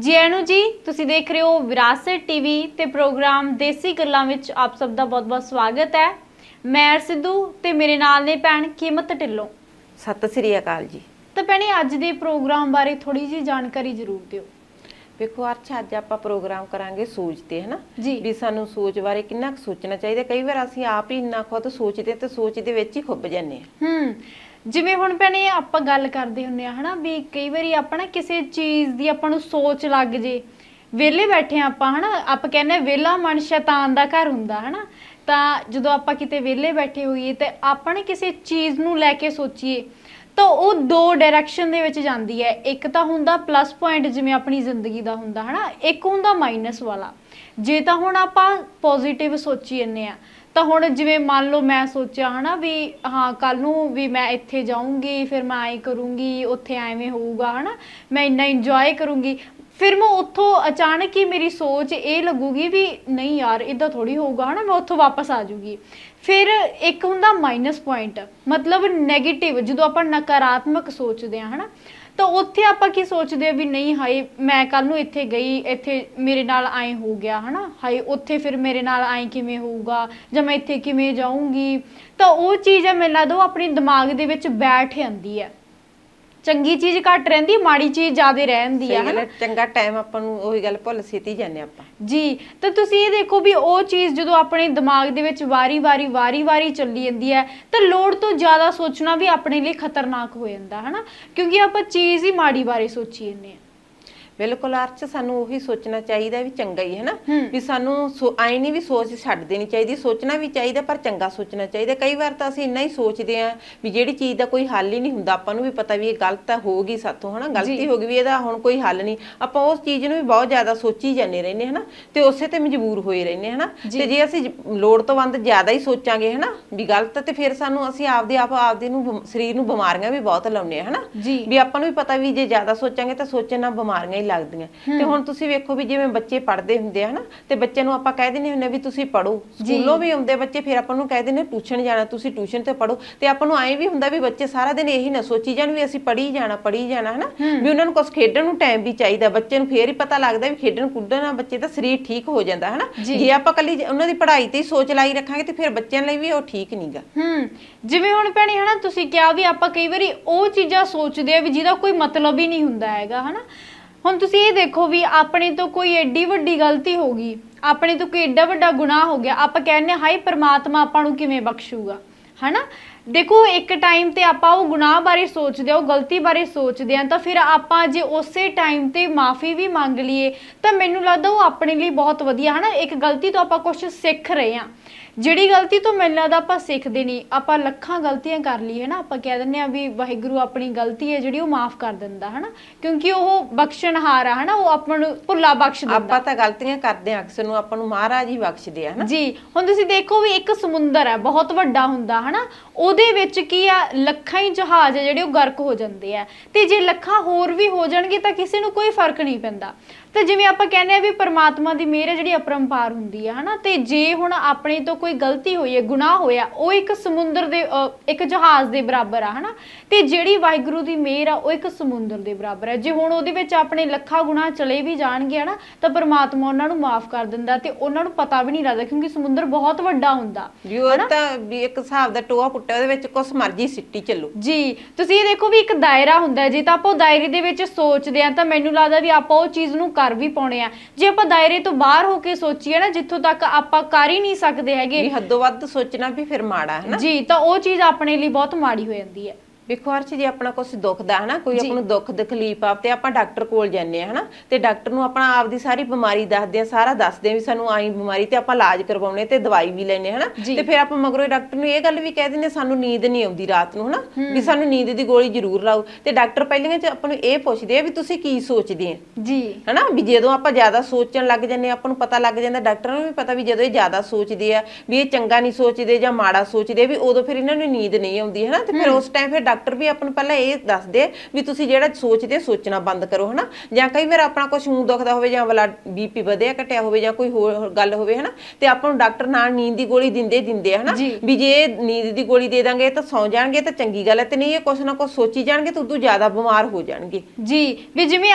ਜੀ ਆਇਆਂ ਜੀ ਤੁਸੀਂ ਦੇਖ ਰਹੇ ਹੋ ਵਿਰਾਸਤ ਟੀਵੀ ਤੇ ਪ੍ਰੋਗਰਾਮ ਦੇਸੀ ਗੱਲਾਂ ਵਿੱਚ ਆਪ ਸਭ ਦਾ ਬਹੁਤ-ਬਹੁਤ ਸਵਾਗਤ ਹੈ। ਮੈਂ ਸਿੱਧੂ ਤੇ ਮੇਰੇ ਨਾਲ ਨੇ ਭੈਣ ਕੀਮਤ ਢਿੱਲੋਂ। ਸਤਿ ਸ੍ਰੀ ਅਕਾਲ ਜੀ। ਤਾਂ ਭੈਣੇ ਅੱਜ ਦੇ ਪ੍ਰੋਗਰਾਮ ਬਾਰੇ ਥੋੜੀ ਜੀ ਜਾਣਕਾਰੀ ਜ਼ਰੂਰ ਦਿਓ। ਵੇਖੋ ਅਰਸ਼ ਅੱਜ ਆਪਾਂ ਪ੍ਰੋਗਰਾਮ ਕਰਾਂਗੇ ਸੋਚ ਤੇ ਹਨਾ ਜੀ ਵੀ ਸਾਨੂੰ ਸੋਚ ਬਾਰੇ ਕਿੰਨਾ ਕੁ ਸੋਚਣਾ ਚਾਹੀਦਾ। ਕਈ ਵਾਰ ਅਸੀਂ ਆਪ ਹੀ ਇੰਨਾ ਖੁਦ ਸੋਚਦੇ ਤੇ ਸੋਚ ਦੇ ਵਿੱਚ ਹੀ ਖੁੱਭ ਜਾਂਦੇ ਆ। ਜਿਵੇਂ ਹੁਣ ਭੈਣੇ ਆਪਾਂ ਗੱਲ ਕਰਦੇ ਹੁੰਨੇ ਆ ਹਨਾ ਵੀ ਕਈ ਵਾਰੀ ਆਪਾਂ ਨਾ ਕਿਸੇ ਚੀਜ਼ ਦੀ ਆਪਾਂ ਨੂੰ ਸੋਚ ਲੱਗ ਜੇ, ਵਿਹਲੇ ਬੈਠੇ ਆਪਾਂ ਹਨਾ, ਆਪਾਂ ਕਹਿੰਦੇ ਵਿਹਲਾ ਮਨ ਸ਼ੈਤਾਨ ਦਾ ਘਰ ਹੁੰਦਾ ਹਨਾ। ਤਾਂ ਜਦੋਂ ਆਪਾਂ ਕਿਤੇ ਵਿਹਲੇ ਬੈਠੇ ਹੋਈਏ ਤੇ ਆਪਾਂ ਨੇ ਕਿਸੇ ਚੀਜ਼ ਨੂੰ ਲੈ ਕੇ ਸੋਚੀਏ ਤਾਂ ਉਹ ਦੋ ਡਾਇਰੈਕਸ਼ਨ ਦੇ ਵਿੱਚ ਜਾਂਦੀ ਹੈ। ਇੱਕ ਤਾਂ ਹੁੰਦਾ ਪਲੱਸ ਪੁਆਇੰਟ ਜਿਵੇਂ ਆਪਣੀ ਜ਼ਿੰਦਗੀ ਦਾ ਹੁੰਦਾ ਹਨਾ, ਇੱਕ ਹੁੰਦਾ ਮਾਈਨਸ ਵਾਲਾ। ਜੇ ਤਾਂ ਹੁਣ ਆਪਾਂ ਪੋਜ਼ਿਟਿਵ ਸੋਚੀ ਜੰਨੇ ਆ ਤਾਂ ਹੁਣ ਜਿਵੇਂ ਮੰਨ ਲਓ ਮੈਂ ਸੋਚਿਆ ਹਨਾ ਵੀ ਹਾਂ ਕੱਲ ਨੂੰ ਵੀ ਮੈਂ ਇੱਥੇ ਜਾਊਂਗੀ, ਫਿਰ ਮੈਂ ਐਂ ਕਰੂੰਗੀ, ਉੱਥੇ ਐਵੇਂ ਹੋਊਗਾ ਹਨਾ, ਮੈਂ ਇੰਨਾ ਇੰਜੋਏ ਕਰੂੰਗੀ। ਫਿਰ ਮੈਂ ਉੱਥੋਂ ਅਚਾਨਕ ਹੀ ਮੇਰੀ ਸੋਚ ਇਹ ਲੱਗੂਗੀ ਵੀ ਨਹੀਂ ਯਾਰ ਇੱਦਾਂ ਥੋੜੀ ਹੋਊਗਾ ਹਨਾ, ਮੈਂ ਉੱਥੋਂ ਵਾਪਸ ਆ ਜੂਗੀ। ਫਿਰ ਇੱਕ ਹੁੰਦਾ ਮਾਈਨਸ ਪੁਆਇੰਟ, ਮਤਲਬ ਨੈਗੇਟਿਵ, ਜਦੋਂ ਆਪਾਂ ਨਕਾਰਾਤਮਕ ਸੋਚਦੇ ਹਾਂ ਹਨਾ, ਤਾਂ ਉੱਥੇ ਆਪਾਂ ਕੀ ਸੋਚਦੇ ਆ ਵੀ ਨਹੀਂ ਹਾਏ ਮੈਂ ਕੱਲ ਨੂੰ ਇੱਥੇ ਗਈ, ਇੱਥੇ ਮੇਰੇ ਨਾਲ ਐਂ ਹੋ ਗਿਆ ਹਨਾ, ਹਾਏ ਉੱਥੇ ਫਿਰ ਮੇਰੇ ਨਾਲ ਐਂ ਕਿਵੇਂ ਹੋਊਗਾ, ਜਾਂ ਮੈਂ ਇੱਥੇ ਕਿਵੇਂ ਜਾਊਂਗੀ। ਤਾਂ ਉਹ ਚੀਜ਼ ਹੈ ਮੈਨੂੰ ਲੱਗਦਾ ਉਹ ਆਪਣੇ ਦਿਮਾਗ ਦੇ ਵਿੱਚ ਬੈਠ ਜਾਂਦੀ ਹੈ। ਚੰਗੀ ਚੀਜ਼ ਘੱਟ ਰਹਿੰਦੀ, ਮਾੜੀ ਚੀਜ਼ ਜ਼ਿਆਦਾ ਰਹਿੰਦੀ ਆ ਹਨਾ। ਚੰਗਾ ਟਾਈਮ ਆਪਾਂ ਨੂੰ ਉਹੀ ਗੱਲ ਭੁੱਲ ਛੇਤੀ ਜਾਂਦੇ ਆਪਾਂ ਜੀ। ਤਾਂ ਤੁਸੀਂ ਇਹ ਦੇਖੋ ਵੀ ਉਹ ਚੀਜ਼ ਜਦੋਂ ਆਪਣੇ ਦਿਮਾਗ ਦੇ ਵਿੱਚ ਵਾਰੀ-ਵਾਰੀ ਚੱਲੀ ਜਾਂਦੀ ਹੈ ਤਾਂ ਲੋੜ ਤੋਂ ਜ਼ਿਆਦਾ ਸੋਚਣਾ ਵੀ ਆਪਣੇ ਲਈ ਖਤਰਨਾਕ ਹੋ ਜਾਂਦਾ ਹਨਾ, ਕਿਉਂਕਿ ਆਪਾਂ ਚੀਜ਼ ਹੀ ਮਾੜੀ ਬਾਰੇ ਸੋਚੀ ਜਾਂਦੇ ਹਾਂ। ਬਿਲਕੁਲ ਅਰਸ਼ ਸਾਨੂੰ ਉਹੀ ਸੋਚਣਾ ਚਾਹੀਦਾ ਵੀ ਚੰਗਾ ਹੀ ਹਨਾ, ਵੀ ਸਾਨੂੰ ਆਈ ਨਹੀਂ ਵੀ ਸੋਚ ਛੱਡ ਦੇਣੀ ਚਾਹੀਦੀ, ਸੋਚਣਾ ਵੀ ਚਾਹੀਦਾ ਪਰ ਚੰਗਾ ਸੋਚਣਾ ਚਾਹੀਦਾ। ਕਈ ਵਾਰ ਤਾਂ ਅਸੀਂ ਇੰਨਾ ਹੀ ਸੋਚਦੇ ਆ ਵੀ ਜਿਹੜੀ ਚੀਜ਼ ਦਾ ਕੋਈ ਹੱਲ ਹੀ ਨਹੀਂ ਹੁੰਦਾ, ਆਪਾਂ ਨੂੰ ਵੀ ਪਤਾ ਵੀ ਇਹ ਗਲਤ ਹੋ ਗਈ ਸਾਥੋਂ ਹਨਾ, ਗਲਤੀ ਹੋ ਗਈ ਵੀ ਇਹਦਾ ਹੁਣ ਕੋਈ ਹੱਲ ਨਹੀਂ, ਆਪਾਂ ਉਸ ਚੀਜ਼ ਨੂੰ ਵੀ ਬਹੁਤ ਜ਼ਿਆਦਾ ਸੋਚੀ ਜਾਂਦੇ ਰਹਿੰਦੇ ਹਨਾ ਤੇ ਉਸੇ ਤੇ ਮਜਬੂਰ ਹੋਏ ਰਹਿੰਦੇ ਹਨਾ। ਤੇ ਜੇ ਅਸੀਂ ਲੋੜ ਤੋਂ ਵੱਧ ਜ਼ਿਆਦਾ ਹੀ ਸੋਚਾਂਗੇ ਹਨਾ ਵੀ ਗਲਤ, ਤੇ ਫਿਰ ਸਾਨੂੰ ਅਸੀਂ ਆਪਦੇ ਨੂੰ ਸਰੀਰ ਨੂੰ ਬਿਮਾਰੀਆਂ ਵੀ ਬਹੁਤ ਲਾਉਂਦੇ ਆ ਹਨਾ। ਵੀ ਆਪਾਂ ਨੂੰ ਵੀ ਪਤਾ ਵੀ ਜੇ ਜ਼ਿਆਦਾ ਸੋਚਾਂਗੇ ਤਾਂ ਸੋਚਣ ਨਾਲ ਬਿਮਾਰੀਆਂ ਲੱਗਦੀਆਂ। ਤੇ ਹੁਣ ਤੁਸੀਂ ਵੇਖੋ ਵੀ ਜਿਵੇਂ ਬੱਚੇ ਪੜ੍ਹਦੇ ਹੁੰਦੇ ਆ ਹਨਾ, ਤੇ ਬੱਚਿਆਂ ਨੂੰ ਆਪਾਂ ਕਹਿ ਦਿੰਦੇ ਹੁੰਦੇ ਵੀ ਤੁਸੀਂ ਪੜ੍ਹੋ, ਸਕੂਲੋਂ ਵੀ ਆਉਂਦੇ ਬੱਚੇ ਫਿਰ ਆਪਾਂ ਨੂੰ ਕਹਿ ਦਿੰਦੇ ਟਿਊਸ਼ਨ ਜਾਣਾ, ਤੁਸੀਂ ਟਿਊਸ਼ਨ ਤੇ ਪੜ੍ਹੋ। ਤੇ ਆਪਾਂ ਨੂੰ ਐਂ ਵੀ ਹੁੰਦਾ ਵੀ ਬੱਚੇ ਸਾਰਾ ਦਿਨ ਇਹੀ ਨਾ ਸੋਚੀ ਜਾਣ ਵੀ ਅਸੀਂ ਪੜ੍ਹੀ ਜਾਣਾ ਹਨਾ, ਵੀ ਉਹਨਾਂ ਨੂੰ ਕੁਛ ਖੇਡਣ ਨੂੰ ਟਾਈਮ ਵੀ ਚਾਹੀਦਾ। ਬੱਚੇ ਨੂੰ ਫੇਰ ਹੀ ਪਤਾ ਲੱਗਦਾ ਵੀ ਖੇਡਣ ਕੁੱਦਣ ਨਾਲ ਬੱਚੇ ਦਾ ਸਰੀਰ ਠੀਕ ਹੋ ਜਾਂਦਾ ਹਨਾ। ਜੇ ਆਪਾਂ ਕੱਲੀ ਉਹਨਾਂ ਦੀ ਪੜ੍ਹਾਈ ਤੇ ਹੀ ਸੋਚ ਲਾਈ ਰੱਖਾਂਗੇ ਤੇ ਫਿਰ ਬੱਚਿਆਂ ਲਈ ਵੀ ਉਹ ਠੀਕ ਨਹੀਂਗਾ। ਜਿਵੇਂ ਹੁਣ ਭੈਣੇ ਹਨਾ ਤੁਸੀਂ ਕਿਹਾ ਵੀ ਆਪਾਂ ਕਈ ਵਾਰੀ ਉਹ ਚੀਜ਼ਾਂ ਸੋਚਦੇ ਆ ਵੀ ਜਿਹਦਾ ਕੋਈ ਮਤਲਬ ਹੀ ਨਹੀਂ ਹੁੰਦਾ ਹੈਗਾ ਹਨਾ। ਹੁਣ ਤੁਸੀਂ ਇਹ ਦੇਖੋ ਵੀ ਆਪਣੇ ਤੋਂ ਕੋਈ ਏਡੀ ਵੱਡੀ ਗਲਤੀ ਹੋ ਗਈ, ਆਪਣੇ ਤੋਂ ਕੋਈ ਏਡਾ ਵੱਡਾ ਗੁਨਾਹ ਹੋ ਗਿਆ, ਆਪਾਂ ਕਹਿੰਦੇ ਹਾਏ ਪ੍ਰਮਾਤਮਾ ਆਪਾਂ ਨੂੰ ਕਿਵੇਂ ਬਖਸ਼ੂਗਾ ਹਨਾ। ਦੇਖੋ ਇੱਕ ਟਾਈਮ ਤੇ ਆਪਾਂ ਉਹ ਗੁਨਾਹ ਬਾਰੇ ਸੋਚਦੇ ਆ, ਉਹ ਗਲਤੀ ਬਾਰੇ ਸੋਚਦੇ ਆ, ਤਾਂ ਫਿਰ ਆਪਾਂ ਜੇ ਉਸੇ ਟਾਈਮ ਤੇ ਮਾਫੀ ਵੀ ਮੰਗ ਲਈਏ ਤਾਂ ਮੈਨੂੰ ਲੱਗਦਾ ਉਹ ਆਪਣੇ ਲਈ ਬਹੁਤ ਵਧੀਆ ਹਨਾ। ਇੱਕ ਗਲਤੀ ਤੋਂ ਆਪਾਂ ਕੁਝ ਸਿੱਖ ਰਹੇ ਆ, ਜਿਹੜੀ ਗਲਤੀ ਤੋਂ ਮੈਨੂੰ ਲੱਗਦਾ ਆਪਾਂ ਸਿੱਖਦੇ ਨਹੀਂ। ਆਪਾਂ ਲੱਖਾਂ ਗਲਤੀਆਂ ਕਰ ਲਈਏ ਨਾ, ਆਪਾਂ ਕਹਿ ਦਿੰਦੇ ਆ ਵੀ ਵਾਹਿਗੁਰੂ ਆਪਣੀ ਗਲਤੀ ਹੈ ਜਿਹੜੀ ਉਹ ਮਾਫ ਕਰ ਦਿੰਦਾ ਹਨਾ, ਕਿਉਂਕਿ ਉਹ ਬਖਸ਼ਣਹਾਰ ਆ ਹਨਾ, ਉਹ ਆਪਾਂ ਨੂੰ ਭੁੱਲਾ ਬਖਸ਼ ਦਿੰਦਾ। ਆਪਾਂ ਤਾਂ ਗਲਤੀਆਂ ਕਰਦੇ ਆ ਅਕਸਰ ਨੂੰ, ਆਪਾਂ ਨੂੰ ਮਹਾਰਾਜ ਹੀ ਬਖਸ਼ਦੇ ਆ ਹਨਾ। ਜੀ। ਹੁਣ ਤੁਸੀਂ ਦੇਖੋ ਵੀ ਇੱਕ ਸਮੁੰਦਰ ਹੈ ਬਹੁਤ ਵੱਡਾ ਹੁੰਦਾ ਹਨਾ, ਉਹਦੇ ਵਿੱਚ ਕੀ ਆ ਲੱਖਾਂ ਹੀ ਜਹਾਜ਼ ਆ ਜਿਹੜੇ ਉਹ ਗਰਕ ਹੋ ਜਾਂਦੇ ਆ, ਤੇ ਜੇ ਲੱਖਾਂ ਹੋਰ ਵੀ ਹੋ ਜਾਣਗੇ ਤਾਂ ਕਿਸੇ ਨੂੰ ਕੋਈ ਫਰਕ ਨਹੀਂ ਪੈਂਦਾ। ਤੇ ਜਿਵੇਂ ਆਪਾਂ ਕਹਿੰਦੇ ਆ ਵੀ ਪਰਮਾਤਮਾ ਦੀ ਮਿਹਰ ਹੈ ਜਿਹੜੀ ਅਪਰੰਪਾਰ ਹੁੰਦੀ ਆ ਹਨਾ, ਤੇ ਜੇ ਹੁਣ ਆਪਣੇ ਤੋਂ ਕੋਈ ਗਲਤੀ ਹੋਈ ਹੈ, ਗੁਨਾਹ ਹੋਇਆ, ਉਹ ਇੱਕ ਸਮੁੰਦਰ ਦੇ ਇੱਕ ਜਹਾਜ਼ ਦੇ ਬਰਾਬਰ ਆ ਹਨਾ, ਤੇ ਜਿਹੜੀ ਵਾਹਿਗੁਰੂ ਦੀ ਮਿਹਰ ਆ ਉਹ ਇੱਕ ਸਮੁੰਦਰ ਦੇ ਬਰਾਬਰ ਹੈ। ਜੇ ਹੁਣ ਉਹਦੇ ਵਿੱਚ ਆਪਣੇ ਲੱਖਾਂ ਗੁਨਾਹ ਚਲੇ ਵੀ ਜਾਣਗੇ ਹਨਾ ਤਾਂ ਪਰਮਾਤਮਾ ਉਹਨਾਂ ਨੂੰ ਮਾਫ ਕਰ ਦਿੰਦਾ, ਤੇ ਉਹਨਾਂ ਨੂੰ ਪਤਾ ਵੀ ਨਹੀਂ ਲੱਗਦਾ ਕਿਉਂਕਿ ਸਮੁੰਦਰ ਬਹੁਤ ਵੱਡਾ ਹੁੰਦਾ ਵੀ ਉਹ ਤਾਂ ਵੀ ਇੱਕ ਹਿਸਾਬ ਦਾ ਟੋਆ ਪੁੱਟਿਆ, ਉਹਦੇ ਵਿੱਚ ਕੁਛ ਮਰਜ਼ੀ ਸਿੱਟੀ ਚੱਲੋ। ਜੀ। ਤੁਸੀਂ ਇਹ ਦੇਖੋ ਵੀ ਇੱਕ ਦਾਇਰਾ ਹੁੰਦਾ, ਜੇ ਤਾਂ ਆਪਾਂ ਉਹ ਦਾਇਰੇ ਦੇ ਵਿੱਚ ਸੋਚਦੇ ਆ ਤਾਂ ਮੈਨੂੰ ਲੱਗਦਾ ਵੀ ਆਪਾਂ ਉਹ ਚੀਜ਼ ਨੂੰ ਕਰ ਵੀ ਪਾਉਣੇ ਆ। ਜੇ ਆਪਾਂ ਦਾਇਰੇ ਤੋਂ ਬਾਹਰ ਹੋ ਕੇ ਸੋਚੀਏ ਨਾ, ਜਿੱਥੋਂ ਤੱਕ ਆਪਾਂ ਕਰ ਹੀ ਨਹੀਂ ਸਕਦੇ ਹੈਗੇ, ਵੀ ਹੱਦੋਂ ਵੱਧ ਸੋਚਣਾ ਵੀ ਫਿਰ ਮਾੜਾ ਹੈ ਨਾ। ਜੀ। ਤਾਂ ਉਹ ਚੀਜ਼ ਆਪਣੇ ਲਈ ਬਹੁਤ ਮਾੜੀ ਹੋ ਜਾਂਦੀ ਹੈ। ਵੇਖੋ ਅਰਸ਼ ਜੇ ਆਪਣਾ ਕੁਛ ਦੁਖਦਾ ਹਨਾ, ਕੋਈ ਆਪਾਂ ਨੂੰ ਦੁੱਖ ਤਕਲੀਫ ਆ ਤੇ ਆਪਾਂ ਡਾਕਟਰ ਕੋਲ ਜਾਂਦੇ ਆ ਹਨਾ, ਤੇ ਡਾਕਟਰ ਨੂੰ ਆਪਣਾ ਆਪਦੀ ਸਾਰੀ ਬਿਮਾਰੀ ਦੱਸਦੇ ਆ, ਸਾਰਾ ਦੱਸਦੇ ਆ ਵੀ ਸਾਨੂੰ ਆਈ ਬਿਮਾਰੀ, ਤੇ ਆਪਾਂ ਇਲਾਜ ਕਰਵਾਉਣੇ ਤੇ ਦਵਾਈ ਵੀ ਲੈਣੇ ਹਨਾ। ਤੇ ਫਿਰ ਆਪਾਂ ਮਗਰੋਂ ਡਾਕਟਰ ਨੂੰ ਇਹ ਗੱਲ ਵੀ ਕਹਿ ਦਿੰਦੇ ਸਾਨੂੰ ਨੀਂਦ ਨਹੀਂ ਆਉਂਦੀ ਰਾਤ ਨੂੰ ਹਨਾ, ਵੀ ਸਾਨੂੰ ਨੀਂਦ ਦੀ ਗੋਲੀ ਜ਼ਰੂਰ ਲਾਓ। ਤੇ ਡਾਕਟਰ ਪਹਿਲੀਆਂ ਚ ਆਪਾਂ ਨੂੰ ਇਹ ਪੁੱਛਦੇ ਆ ਵੀ ਤੁਸੀਂ ਕੀ ਸੋਚਦੇ ਆ ਜੀ ਹਨਾ, ਵੀ ਜਦੋਂ ਆਪਾਂ ਜ਼ਿਆਦਾ ਸੋਚਣ ਲੱਗ ਜਾਂਦੇ ਆਪਾਂ ਨੂੰ ਪਤਾ ਲੱਗ ਜਾਂਦਾ, ਡਾਕਟਰਾਂ ਨੂੰ ਵੀ ਪਤਾ ਵੀ ਜਦੋਂ ਇਹ ਜ਼ਿਆਦਾ ਸੋਚਦੇ ਆ ਵੀ ਇਹ ਚੰਗਾ ਨਹੀਂ ਸੋਚਦੇ ਜਾਂ ਮਾੜਾ ਸੋਚਦੇ, ਵੀ ਉਦੋਂ ਫਿਰ ਇਹਨਾਂ ਨੂੰ ਨੀਂਦ ਨਹੀਂ ਆਉਂਦੀ ਹਨਾ। ਤੇ ਫਿਰ ਉਸ ਟਾਈਮ ਫਿਰ ਡਾਕਟਰ ਵੀ ਆਪਾਂ ਨੂੰ ਪਹਿਲਾਂ ਇਹ ਦੱਸਦੇ ਵੀ ਤੁਸੀਂ ਜਿਹੜਾ ਸੋਚਦੇ ਸੋਚਣਾ ਬੰਦ ਕਰੋ ਹਨਾ, ਜਾਂ ਕਈ ਵਾਰ ਆਪਣਾ ਕੁਝ ਊਂ ਦੁਖਦਾ ਹੋਵੇ ਜਾਂ ਬਲੱਡ BP ਵਧਿਆ ਘਟਿਆ ਹੋਵੇ ਜਾਂ ਕੋਈ ਹੋਰ ਗੱਲ ਹੋਵੇ ਹਨਾ, ਤੇ ਆਪਾਂ ਨੂੰ ਡਾਕਟਰ ਨਾਲ ਨੀਂਦ ਦੀ ਗੋਲੀ ਦਿੰਦੇ ਆ ਹਨਾ, ਵੀ ਜੇ ਨੀਂਦ ਦੀ ਗੋਲੀ ਦੇ ਦਾਂਗੇ ਤਾਂ ਸੌਂ ਜਾਣਗੇ ਤਾਂ ਚੰਗੀ ਗੱਲ ਹੈ, ਤੇ ਨਹੀਂ ਇਹ ਕੁਛ ਨਾ ਕੁਛ ਸੋਚੀ ਜਾਣਗੇ ਤਾਂ ਉਦੋਂ ਜ਼ਿਆਦਾ ਬਿਮਾਰ ਹੋ ਜਾਣਗੇ। ਜੀ ਵੀ ਜਿਵੇਂ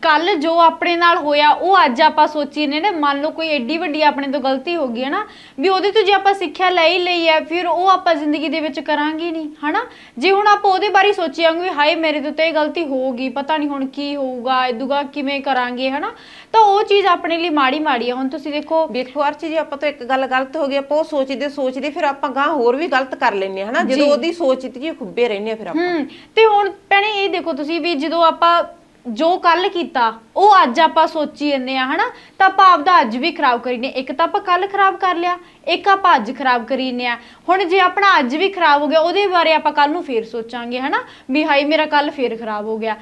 ਕੱਲ ਜੋ ਆਪਣੇ ਨਾਲ ਹੋਇਆ ਉਹ ਅੱਜ ਆਪਾਂ ਸੋਚੀ ਨੇ ਨਾ, ਮੰਨ ਲਓ ਕੋਈ ਐਡੀ ਵੱਡੀ ਆਪਣੇ ਤੋਂ ਗਲਤੀ ਹੋ ਗਈ ਹੈ ਨਾ, ਵੀ ਉਹਦੇ ਤੋਂ ਜੇ ਆਪਾਂ ਸਿੱਖਿਆ ਲੈ ਹੀ ਲਈ ਹੈ ਫਿਰ ਉਹ ਆਪਾਂ ਜ਼ਿੰਦਗੀ ਦੇ ਵਿੱਚ ਕਰਾਂਗੇ ਨਹੀਂ ਹਨਾ। ਜੇ ਹੁਣ ਆਪਾਂ ਉਹਦੇ ਬਾਰੇ ਸੋਚੀਆਂਗੇ ਵੀ ਹਾਏ ਮੇਰੇ ਤੋਂ ਤਾਂ ਇਹ ਗਲਤੀ ਹੋ ਗਈ, ਪਤਾ ਨਹੀਂ ਹੁਣ ਕੀ ਹੋਊਗਾ, ਇਦੂਗਾ ਕਿਵੇਂ ਕਰਾਂਗੇ ਹਨਾ, ਤਾਂ ਉਹ ਚੀਜ਼ ਆਪਣੇ ਲਈ ਮਾੜੀ ਆ। ਹੁਣ ਤੁਸੀਂ ਦੇਖੋ ਅਰਚ ਜੀ ਆਪਾਂ ਤੋਂ ਇੱਕ ਗੱਲ ਗਲਤ ਹੋ ਗਈ, ਆਪਾਂ ਉਹ ਸੋਚਦੇ ਫਿਰ ਆਪਾਂ ਗਾਂ ਹੋਰ ਵੀ ਗਲਤ ਕਰ ਲੈਂਦੇ ਹਨਾ, ਜਦੋਂ ਉਹਦੀ ਸੋਚ ਤੇ ਖੁੱਬੇ ਰਹਿੰਦੇ ਆ ਫਿਰ ਆਪਾਂ। ਤੇ ਹੁਣ ਭੈਣੇ ਇਹ ਦੇਖੋ ਤੁਸੀਂ ਵੀ ਜਦੋਂ ਆਪਾਂ ਜੋ ਕੱਲ ਕੀਤਾ ਉਹ ਅੱਜ ਆਪਾਂ ਸੋਚੀ ਜੰਨੇ ਆ ਹਨਾ, ਤਾਂ ਆਪਾਂ ਆਪਦਾ ਅੱਜ ਵੀ ਖਰਾਬ ਕਰੀਨੇ। ਇੱਕ ਤਾਂ ਆਪਾਂ ਕੱਲ ਖਰਾਬ ਕਰ ਲਿਆ, ਇੱਕ ਆਪਾਂ ਅੱਜ ਖਰਾਬ ਕਰੀਨੇ ਆ। ਹੁਣ ਜੇ ਆਪਣਾ ਅੱਜ ਵੀ ਖਰਾਬ ਹੋ ਗਿਆ ਉਹਦੇ ਬਾਰੇ ਆਪਾਂ ਕੱਲ ਨੂੰ ਫੇਰ ਸੋਚਾਂਗੇ ਹਨਾ, ਵੀ ਹਾਈ ਮੇਰਾ ਕੱਲ ਫੇਰ ਖਰਾਬ ਹੋ ਗਿਆ।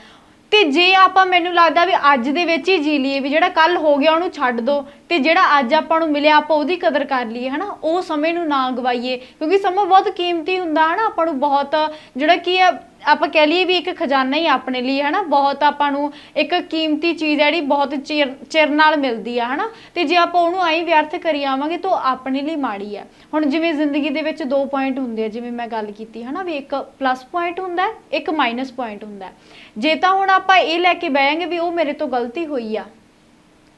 ਤੇ ਜੇ ਆਪਾਂ ਮੈਨੂੰ ਲੱਗਦਾ ਵੀ ਅੱਜ ਦੇ ਵਿੱਚ ਹੀ ਜੀ ਲਈਏ, ਵੀ ਜਿਹੜਾ ਕੱਲ ਹੋ ਗਿਆ ਉਹਨੂੰ ਛੱਡ ਦੋ, ਤੇ ਜਿਹੜਾ ਅੱਜ ਆਪਾਂ ਨੂੰ ਮਿਲਿਆ ਆਪਾਂ ਉਹਦੀ ਕਦਰ ਕਰ ਲਈਏ ਹਨਾ, ਉਹ ਸਮੇਂ ਨੂੰ ਨਾ ਗਵਾਈਏ, ਕਿਉਂਕਿ ਸਮਾਂ ਬਹੁਤ ਕੀਮਤੀ ਹੁੰਦਾ ਹਨਾ। ਆਪਾਂ ਨੂੰ ਬਹੁਤ ਜਿਹੜਾ ਕੀ ਆ ਆਪਾਂ ਕਹਿ ਲਈਏ ਵੀ ਇੱਕ ਖਜ਼ਾਨਾ ਹੀ ਆਪਣੇ ਲਈ ਹਨਾ, ਬਹੁਤ ਆਪਾਂ ਨੂੰ ਇੱਕ ਕੀਮਤੀ ਚੀਜ਼ ਜਿਹੜੀ ਬਹੁਤ ਚਿਰ ਨਾਲ ਮਿਲਦੀ ਆ ਹਨਾ, ਤੇ ਜੇ ਆਪਾਂ ਉਹਨੂੰ ਆਈ ਵਿਅਰਥ ਕਰੀ ਆਵਾਂਗੇ ਤਾਂ ਆਪਣੇ ਲਈ ਮਾੜੀ ਆ। ਹੁਣ ਜਿਵੇਂ ਜ਼ਿੰਦਗੀ ਦੇ ਵਿੱਚ 2 ਪੁਆਇੰਟ ਹੁੰਦੇ ਆ, ਜਿਵੇਂ ਮੈਂ ਗੱਲ ਕੀਤੀ ਹਨਾ, ਵੀ ਇੱਕ ਪਲੱਸ ਪੁਆਇੰਟ ਹੁੰਦਾ, ਇੱਕ ਮਾਈਨਸ ਪੁਆਇੰਟ ਹੁੰਦਾ। ਜੇ ਤਾਂ ਹੁਣ ਆਪਾਂ ਇਹ ਲੈ ਕੇ ਬਹਿਾਂਗੇ ਵੀ ਉਹ ਮੇਰੇ ਤੋਂ ਗਲਤੀ ਹੋਈ ਆ,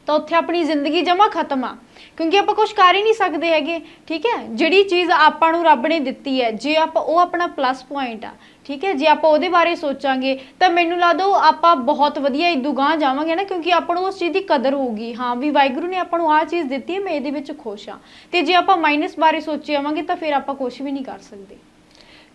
ਤਾਂ ਉੱਥੇ ਆਪਣੀ ਜ਼ਿੰਦਗੀ ਜਮਾ ਖਤਮ ਆ, ਕਿਉਂਕਿ ਆਪਾਂ ਕੁਝ ਕਰ ਹੀ ਨਹੀਂ ਸਕਦੇ ਹੈਗੇ। ਠੀਕ ਹੈ, ਜਿਹੜੀ ਚੀਜ਼ ਆਪਾਂ ਨੂੰ ਰੱਬ ਨੇ ਦਿੱਤੀ ਹੈ, ਜੇ ਆਪਾਂ ਉਹ ਆਪਣਾ ਪਲੱਸ ਪੁਆਇੰਟ ਆ, ਠੀਕ ਹੈ, ਜੇ ਆਪਾਂ ਉਹਦੇ ਬਾਰੇ ਸੋਚਾਂਗੇ ਤਾਂ ਮੈਨੂੰ ਲੱਗਦਾ ਉਹ ਆਪਾਂ ਬਹੁਤ ਵਧੀਆ ਇਦੂ ਗਾਂਹ ਜਾਵਾਂਗੇ ਨਾ, ਕਿਉਂਕਿ ਆਪਾਂ ਨੂੰ ਉਸ ਚੀਜ਼ ਦੀ ਕਦਰ ਹੋਊਗੀ। ਹਾਂ ਵੀ ਵਾਹਿਗੁਰੂ ਨੇ ਆਪਾਂ ਨੂੰ ਆਹ ਚੀਜ਼ ਦਿੱਤੀ ਹੈ, ਮੈਂ ਇਹਦੇ ਵਿੱਚ ਖੁਸ਼ ਹਾਂ। ਤੇ ਜੇ ਆਪਾਂ ਮਾਈਨਸ ਬਾਰੇ ਸੋਚੀ ਆਵਾਂਗੇ ਤਾਂ ਫਿਰ ਆਪਾਂ ਕੁਝ ਵੀ ਨਹੀਂ ਕਰ ਸਕਦੇ।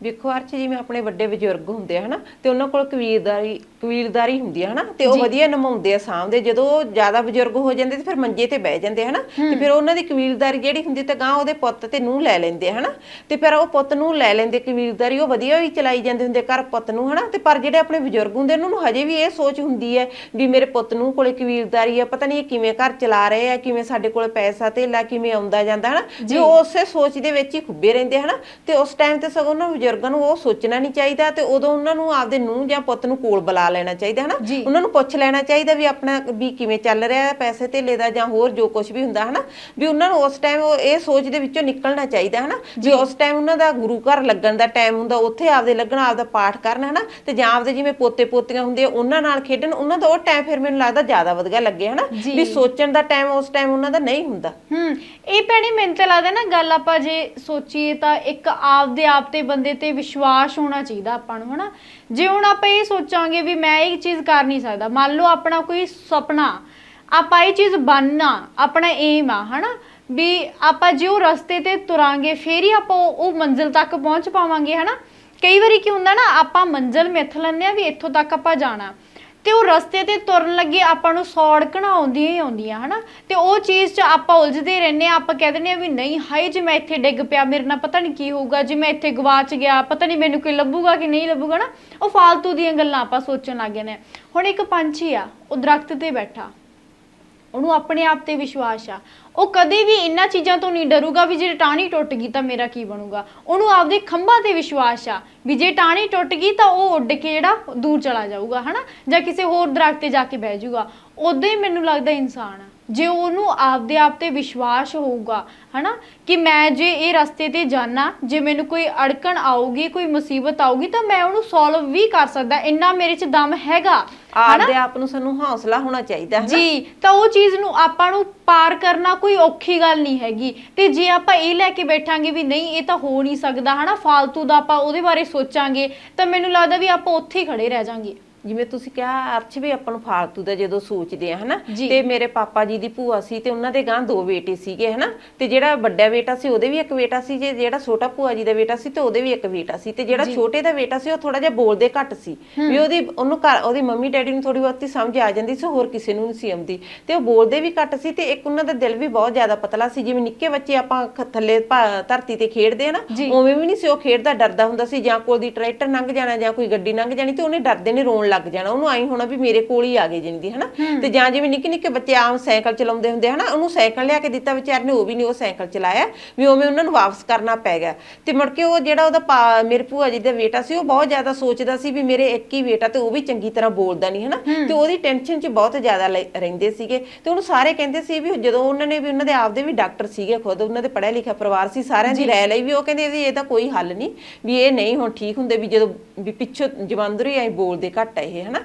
ਵੇਖੋ ਅਰਚ ਜਿਵੇਂ ਆਪਣੇ ਵੱਡੇ ਬਜ਼ੁਰਗ ਹੁੰਦੇ ਆ ਹਨਾ, ਤੇ ਉਹਨਾਂ ਕੋਲ ਕਬੀਲਦਾਰੀ ਹੁੰਦੀ ਹੈ ਹਨਾ, ਤੇ ਉਹ ਵਧੀਆ ਨਿਭਾਉਂਦੇ ਆ ਸਾਂਭਦੇ। ਜਦੋਂ ਉਹ ਜ਼ਿਆਦਾ ਬਜ਼ੁਰਗ ਹੋ ਜਾਂਦੇ ਤੇ ਫਿਰ ਮੰਜੇ ਤੇ ਬਹਿ ਜਾਂਦੇ ਹਨਾ, ਤੇ ਫਿਰ ਉਹਨਾਂ ਦੀ ਕਬੀਲਦਾਰੀ ਜਿਹੜੀ ਹੁੰਦੀ ਤਾਂ ਗਾਂ ਉਹਦੇ ਪੁੱਤ ਤੇ ਨੂੰਹ ਲੈ ਲੈਂਦੇ ਹਨਾ, ਤੇ ਫਿਰ ਉਹ ਪੁੱਤ ਨੂੰ ਲੈ ਲੈਂਦੇ ਕਬੀਲਦਾਰੀ, ਉਹ ਵਧੀਆ ਹੀ ਚਲਾਈ ਜਾਂਦੇ ਹੁੰਦੇ ਘਰ ਪੁੱਤ ਨੂੰ ਹਨਾ। ਤੇ ਪਰ ਜਿਹੜੇ ਆਪਣੇ ਬਜ਼ੁਰਗ ਹੁੰਦੇ ਉਹਨਾਂ ਨੂੰ ਹਜੇ ਵੀ ਇਹ ਸੋਚ ਹੁੰਦੀ ਹੈ ਵੀ ਮੇਰੇ ਪੁੱਤ ਨੂੰ ਕੋਲੇ ਕਬੀਲਦਾਰੀ ਆ, ਪਤਾ ਨਹੀਂ ਇਹ ਕਿਵੇਂ ਘਰ ਚਲਾ ਰਹੇ ਆ, ਕਿਵੇਂ ਸਾਡੇ ਕੋਲ ਪੈਸਾ ਧੇਲਾ ਕਿਵੇਂ ਆਉਂਦਾ ਜਾਂਦਾ ਹਨਾ, ਜੇ ਉਸੇ ਸੋਚ ਦੇ ਵਿੱਚ ਹੀ ਖੁੱਬੇ ਰਹਿੰਦੇ ਹਨਾ। ਤੇ ਉਸ ਟਾਈਮ ਤੇ ਸਗੋਂ ਉਹਨਾਂ ਬਜ਼ੁਰਗਾਂ ਨੂੰ ਉਹ ਸੋਚਣਾ ਨਹੀਂ ਚਾਹੀਦਾ, ਤੇ ਉਦੋਂ ਉਹਨਾਂ ਨੂੰ ਆਪਦੇ ਨੂੰਹ ਜਾਂ ਪੁੱਤ ਨੂੰ ਕੋਲ ਬੁਲਾ ਲੈਣਾ ਚਾਹੀਦਾ ਹਨਾ, ਉਹਨਾਂ ਨੂੰ ਪੁੱਛ ਲੈਣਾ ਚਾਹੀਦਾ ਵੀ ਆਪਣਾ ਵੀ ਕਿਵੇਂ ਚੱਲ ਰਿਹਾ ਪੈਸੇ ਧੇਲੇ ਦਾ ਜਾਂ ਹੋਰ ਜੋ ਕੁਝ ਵੀ ਹੁੰਦਾ ਹਨਾ, ਵੀ ਉਹਨਾਂ ਨੂੰ ਉਸ ਟਾਈਮ ਇਹ ਸੋਚ ਦੇ ਵਿੱਚੋਂ ਨਿਕਲਣਾ ਚਾਹੀਦਾ ਹਨਾ। ਜੇ ਉਸ ਟਾਈਮ ਉਹਨਾਂ ਦਾ ਗੁਰੂ ਘਰ ਲੱਗਣ ਦਾ ਟਾਈਮ ਹੁੰਦਾ, ਉੱਥੇ ਆਪਦੇ ਲੱਗਣਾ, ਆਪਦਾ ਪਾਠ ਕਰਨਾ ਹਨਾ, ਤੇ ਜਾਂ ਆਪਦੇ ਜਿਵੇਂ ਪੋਤੇ ਪੋਤੀਆਂ ਹੁੰਦੇ ਉਹਨਾਂ ਨਾਲ ਖੇਡਣ, ਉਹਨਾਂ ਦਾ ਉਹ ਟਾਈਮ ਫਿਰ ਮੈਨੂੰ ਲੱਗਦਾ ਜ਼ਿਆਦਾ ਵਧੀਆ ਲੱਗੇ ਹਨਾ, ਵੀ ਸੋਚਣ ਦਾ ਟਾਈਮ ਉਸ ਟਾਈਮ ਉਹਨਾਂ ਦਾ ਨਹੀਂ ਹੁੰਦਾ। ਇਹ ਭੈਣੇ ਮੈਨੂੰ ਤਾਂ ਲੱਗਦਾ ਨਾ ਗੱਲ ਆਪਾਂ ਜੇ ਸੋਚੀਏ ਤਾਂ ਇੱਕ ਆਪਦੇ ਆਪ ਤੇ ਬੰਦੇ ਤੇ ਵਿਸ਼ਵਾਸ ਹੋਣਾ ਚਾਹੀਦਾ ਆਪਾਂ ਨੂੰ ਹਨਾ। ਜੇ ਹੁਣ ਆਪਾਂ ਇਹ ਸੋਚਾਂਗੇ ਵੀ ਮੈਂ ਇਹ ਚੀਜ਼ ਕਰ ਨਹੀਂ ਸਕਦਾ, ਮੰਨ ਲਓ ਆਪਣਾ ਕੋਈ ਸੁਪਨਾ, ਆਪਾਂ ਇਹ ਚੀਜ਼ ਬਣਨਾ ਆਪਣਾ ਏਮ ਆ ਹਨਾ, ਵੀ ਆਪਾਂ ਜੇ ਉਹ ਰਸਤੇ ਤੇ ਤੁਰਾਂਗੇ ਫੇਰ ਹੀ ਆਪਾਂ ਉਹ ਮੰਜ਼ਿਲ ਤੱਕ ਪਹੁੰਚ ਪਾਵਾਂਗੇ ਹਨਾ। ਕਈ ਵਾਰੀ ਕੀ ਹੁੰਦਾ ਨਾ, ਆਪਾਂ ਮੰਜ਼ਿਲ ਮਿੱਥ ਲੈਂਦੇ ਆ ਵੀ ਇੱਥੋਂ ਤੱਕ ਆਪਾਂ ਜਾਣਾ, ਤੇ ਉਹ ਰਸਤੇ ਤੇ ਤੁਰਨ ਲੱਗੇ ਆਪਾਂ ਨੂੰ ਸੌੜਕਣਾ ਆਉਂਦੀਆਂ ਹੀ ਆਉਂਦੀਆਂ ਹਨਾ, ਤੇ ਉਹ ਚੀਜ਼ 'ਚ ਆਪਾਂ ਉਲਝਦੇ ਰਹਿੰਦੇ ਆ। ਆਪਾਂ ਕਹਿ ਦਿੰਦੇ ਆ ਵੀ ਨਹੀਂ ਹਾਏ ਜੇ ਮੈਂ ਇੱਥੇ ਡਿੱਗ ਪਿਆ ਮੇਰੇ ਨਾਲ ਪਤਾ ਨਹੀਂ ਕੀ ਹੋਊਗਾ, ਜੇ ਮੈਂ ਇੱਥੇ ਗਵਾਚ ਗਿਆ ਪਤਾ ਨਹੀਂ ਮੈਨੂੰ ਕੋਈ ਲੱਭੂਗਾ ਕਿ ਨਹੀਂ ਲੱਭੂਗਾ ਨਾ, ਉਹ ਫਾਲਤੂ ਦੀਆਂ ਗੱਲਾਂ ਆਪਾਂ ਸੋਚਣ ਲੱਗ ਜਾਂਦੇ ਆ। ਹੁਣ ਇੱਕ ਪੰਛੀ ਆ, ਉਹ ਦਰਖਤ ਤੇ ਬੈਠਾ, ਉਹਨੂੰ ਆਪਣੇ ਆਪ ਤੇ ਵਿਸ਼ਵਾਸ ਆ, ਉਹ ਕਦੇ ਵੀ ਇਹਨਾਂ ਚੀਜ਼ਾਂ ਤੋਂ ਨਹੀਂ ਡਰੂਗਾ ਵੀ ਜੇ ਟਾਹਣੀ ਟੁੱਟ ਗਈ ਤਾਂ ਮੇਰਾ ਕੀ ਬਣੂਗਾ। ਉਹਨੂੰ ਆਪਦੇ ਖੰਭਾਂ ਤੇ ਵਿਸ਼ਵਾਸ ਆ ਵੀ ਜੇ ਟਾਹਣੀ ਟੁੱਟ ਗਈ ਤਾਂ ਉਹ ਉੱਡ ਕੇ ਜਿਹੜਾ ਦੂਰ ਚਲਾ ਜਾਊਗਾ ਹਨਾ, ਜਾਂ ਕਿਸੇ ਹੋਰ ਦਰਖਤ ਤੇ ਜਾ ਕੇ ਬਹਿ ਜਾਊਗਾ। ਉਦਾਂ ਹੀ ਮੈਨੂੰ ਲੱਗਦਾ ਇਨਸਾਨ ਆ, ਜੇ ਉਹਨੂੰ ਆਪਦੇ ਆਪ ਤੇ ਵਿਸ਼ਵਾਸ ਹੋਊਗਾ ਹਨਾ, ਕਿ ਮੈਂ ਜੇ ਇਹ ਰਸਤੇ ਤੇ ਜਾਣਾ, ਜੇ ਮੈਨੂੰ ਕੋਈ ਅੜਕਣ ਆਊਗੀ, ਕੋਈ ਮੁਸੀਬਤ ਆਊਗੀ ਤਾਂ ਮੈਂ ਉਹਨੂੰ ਸੋਲਵ ਵੀ ਕਰ ਸਕਦਾ, ਇੰਨਾ ਮੇਰੇ 'ਚ ਦਮ ਹੈਗਾ। ਆਪਦੇ ਆਪ ਨੂੰ ਸਾਨੂੰ ਹੌਸਲਾ ਹੋਣਾ ਚਾਹੀਦਾ ਹੈ ਜੀ, ਤਾਂ ਉਹ ਚੀਜ਼ ਨੂੰ ਆਪਾਂ ਨੂੰ ਪਾਰ ਕਰਨਾ ਕੋਈ ਔਖੀ ਗੱਲ ਨਹੀਂ ਹੈਗੀ। ਤੇ ਜੇ ਆਪਾਂ ਇਹ ਲੈ ਕੇ ਬੈਠਾਂਗੇ ਵੀ ਨਹੀਂ ਇਹ ਤਾਂ ਹੋ ਨਹੀਂ ਸਕਦਾ ਹਨਾ, ਫਾਲਤੂ ਦਾ ਆਪਾਂ ਉਹਦੇ ਬਾਰੇ ਸੋਚਾਂਗੇ, ਤਾਂ ਮੈਨੂੰ ਲੱਗਦਾ ਵੀ ਆਪਾਂ ਉੱਥੇ ਹੀ ਖੜੇ ਰਹਿ ਜਾਾਂਗੇ। ਜਿਵੇਂ ਤੁਸੀਂ ਕਿਹਾ ਅਰਚ ਵੀ ਆਪਾਂ ਨੂੰ ਫਾਲਤੂ ਦਾ ਜਦੋਂ ਸੋਚਦੇ ਆ ਹਨਾ, ਤੇ ਮੇਰੇ ਪਾਪਾ ਜੀ ਦੀ ਭੂਆ ਸੀ ਤੇ ਉਹਨਾਂ ਦੇ ਗਾਂ 2 ਬੇਟੇ ਸੀਗੇ ਹਨਾ, ਤੇ ਜਿਹੜਾ ਵੱਡਾ ਬੇਟਾ ਸੀ ਉਹਦੇ ਵੀ ਇੱਕ ਬੇਟਾ ਸੀ, ਜਿਹੜਾ ਛੋਟਾ ਭੂਆ ਜੀ ਦਾ ਬੇਟਾ ਸੀ ਤੇ ਉਹਦੇ ਵੀ ਇੱਕ ਬੇਟਾ ਸੀ, ਤੇ ਜਿਹੜਾ ਛੋਟੇ ਦਾ ਬੇਟਾ ਸੀ ਉਹ ਥੋੜਾ ਜਿਹਾ ਬੋਲਦੇ ਘੱਟ ਸੀ, ਵੀ ਉਹਦੀ ਮੰਮੀ ਡੈਡੀ ਨੂੰ ਥੋੜੀ ਬਹੁਤੀ ਸਮਝ ਆ ਜਾਂਦੀ ਸੀ, ਹੋਰ ਕਿਸੇ ਨੂੰ ਨਹੀਂ ਸੀ ਆਉਂਦੀ, ਤੇ ਉਹ ਬੋਲਦੇ ਵੀ ਘੱਟ ਸੀ, ਤੇ ਇੱਕ ਉਹਨਾਂ ਦਾ ਦਿਲ ਵੀ ਬਹੁਤ ਜ਼ਿਆਦਾ ਪਤਲਾ ਸੀ। ਜਿਵੇਂ ਨਿੱਕੇ ਬੱਚੇ ਆਪਾਂ ਥੱਲੇ ਧਰਤੀ ਤੇ ਖੇਡਦੇ ਆ ਨਾ, ਉਵੇਂ ਵੀ ਨਹੀਂ ਸੀ ਉਹ ਖੇਡਦਾ, ਡਰਦਾ ਹੁੰਦਾ ਸੀ, ਜਾਂ ਕੋਈ ਦੀ ਟਰੈਕਟਰ ਲੰਘ ਜਾਣਾ ਜਾਂ ਕੋਈ ਗੱਡੀ ਲੰਘ ਜਾਣੀ ਤੇ ਉਹਨੇ ਡਰਦੇ ਨੇ ਰੋਣ ਲੱਗ ਜਾਣਾ, ਉਹਨੂੰ ਆਈ ਹੋਣਾ ਵੀ ਮੇਰੇ ਕੋਲ ਹੀ ਆ ਗਏ ਜਿੰਦੀ ਹਨਾ। ਤੇ ਜਾਂ ਜਿਵੇਂ ਨਿੱਕੇ ਨਿੱਕੇ ਬੱਚੇ ਆਮ ਸਾਈਕਲ ਚਲਾਉਂਦੇ ਹੁੰਦੇ ਹਨਾ, ਉਹਨੂੰ ਸਾਈਕਲ ਲਿਆ ਕੇ ਦਿੱਤਾ ਵਿਚਾਰੇ ਨੇ, ਉਹ ਵੀ ਨਹੀਂ ਉਹ ਸਾਈਕਲ ਚਲਾਇਆ, ਵੀ ਉਵੇਂ ਉਹਨਾਂ ਨੂੰ ਵਾਪਸ ਕਰਨਾ ਪੈ ਗਿਆ। ਤੇ ਮੁੜ ਕੇ ਉਹ ਜਿਹੜਾ ਉਹਦਾ ਮੇਰੇ ਭੂਆ ਜੀ ਦਾ ਬੇਟਾ ਸੀ, ਉਹ ਬਹੁਤ ਜ਼ਿਆਦਾ ਸੋਚਦਾ ਸੀ ਵੀ ਮੇਰੇ ਇੱਕ ਹੀ ਬੇਟਾ ਤੇ ਉਹ ਵੀ ਚੰਗੀ ਤਰ੍ਹਾਂ ਬੋਲਦਾ ਨਹੀਂ ਹਨਾ, ਤੇ ਉਹਦੀ ਟੈਨਸ਼ਨ 'ਚ ਬਹੁਤ ਜ਼ਿਆਦਾ ਰਹਿੰਦੇ ਸੀਗੇ। ਤੇ ਉਹਨੂੰ ਸਾਰੇ ਕਹਿੰਦੇ ਸੀ ਵੀ ਜਦੋਂ ਉਹਨਾਂ ਨੇ ਵੀ ਉਹਨਾਂ ਦੇ ਆਪਦੇ ਵੀ ਡਾਕਟਰ ਸੀਗੇ, ਖੁਦ ਉਹਨਾਂ ਦੇ ਪੜ੍ਹਿਆ ਲਿਖਿਆ ਪਰਿਵਾਰ ਸੀ, ਸਾਰਿਆਂ ਦੀ ਰਾਏ ਲਈ ਵੀ ਉਹ ਕਹਿੰਦੇ ਵੀ ਇਹਦਾ ਕੋਈ ਹੱਲ ਨਹੀਂ, ਵੀ ਇਹ ਨਹੀਂ ਹੁਣ ਠੀਕ ਹੁੰਦੇ, ਵੀ ਜਦੋਂ ਵੀ ਪਿੱਛੋਂ ਜਵੰਦਰੂ ਹੀ ਐ ਬੋਲਦੇ ਘੱਟ ਆ ਇਹ ਹਨਾ।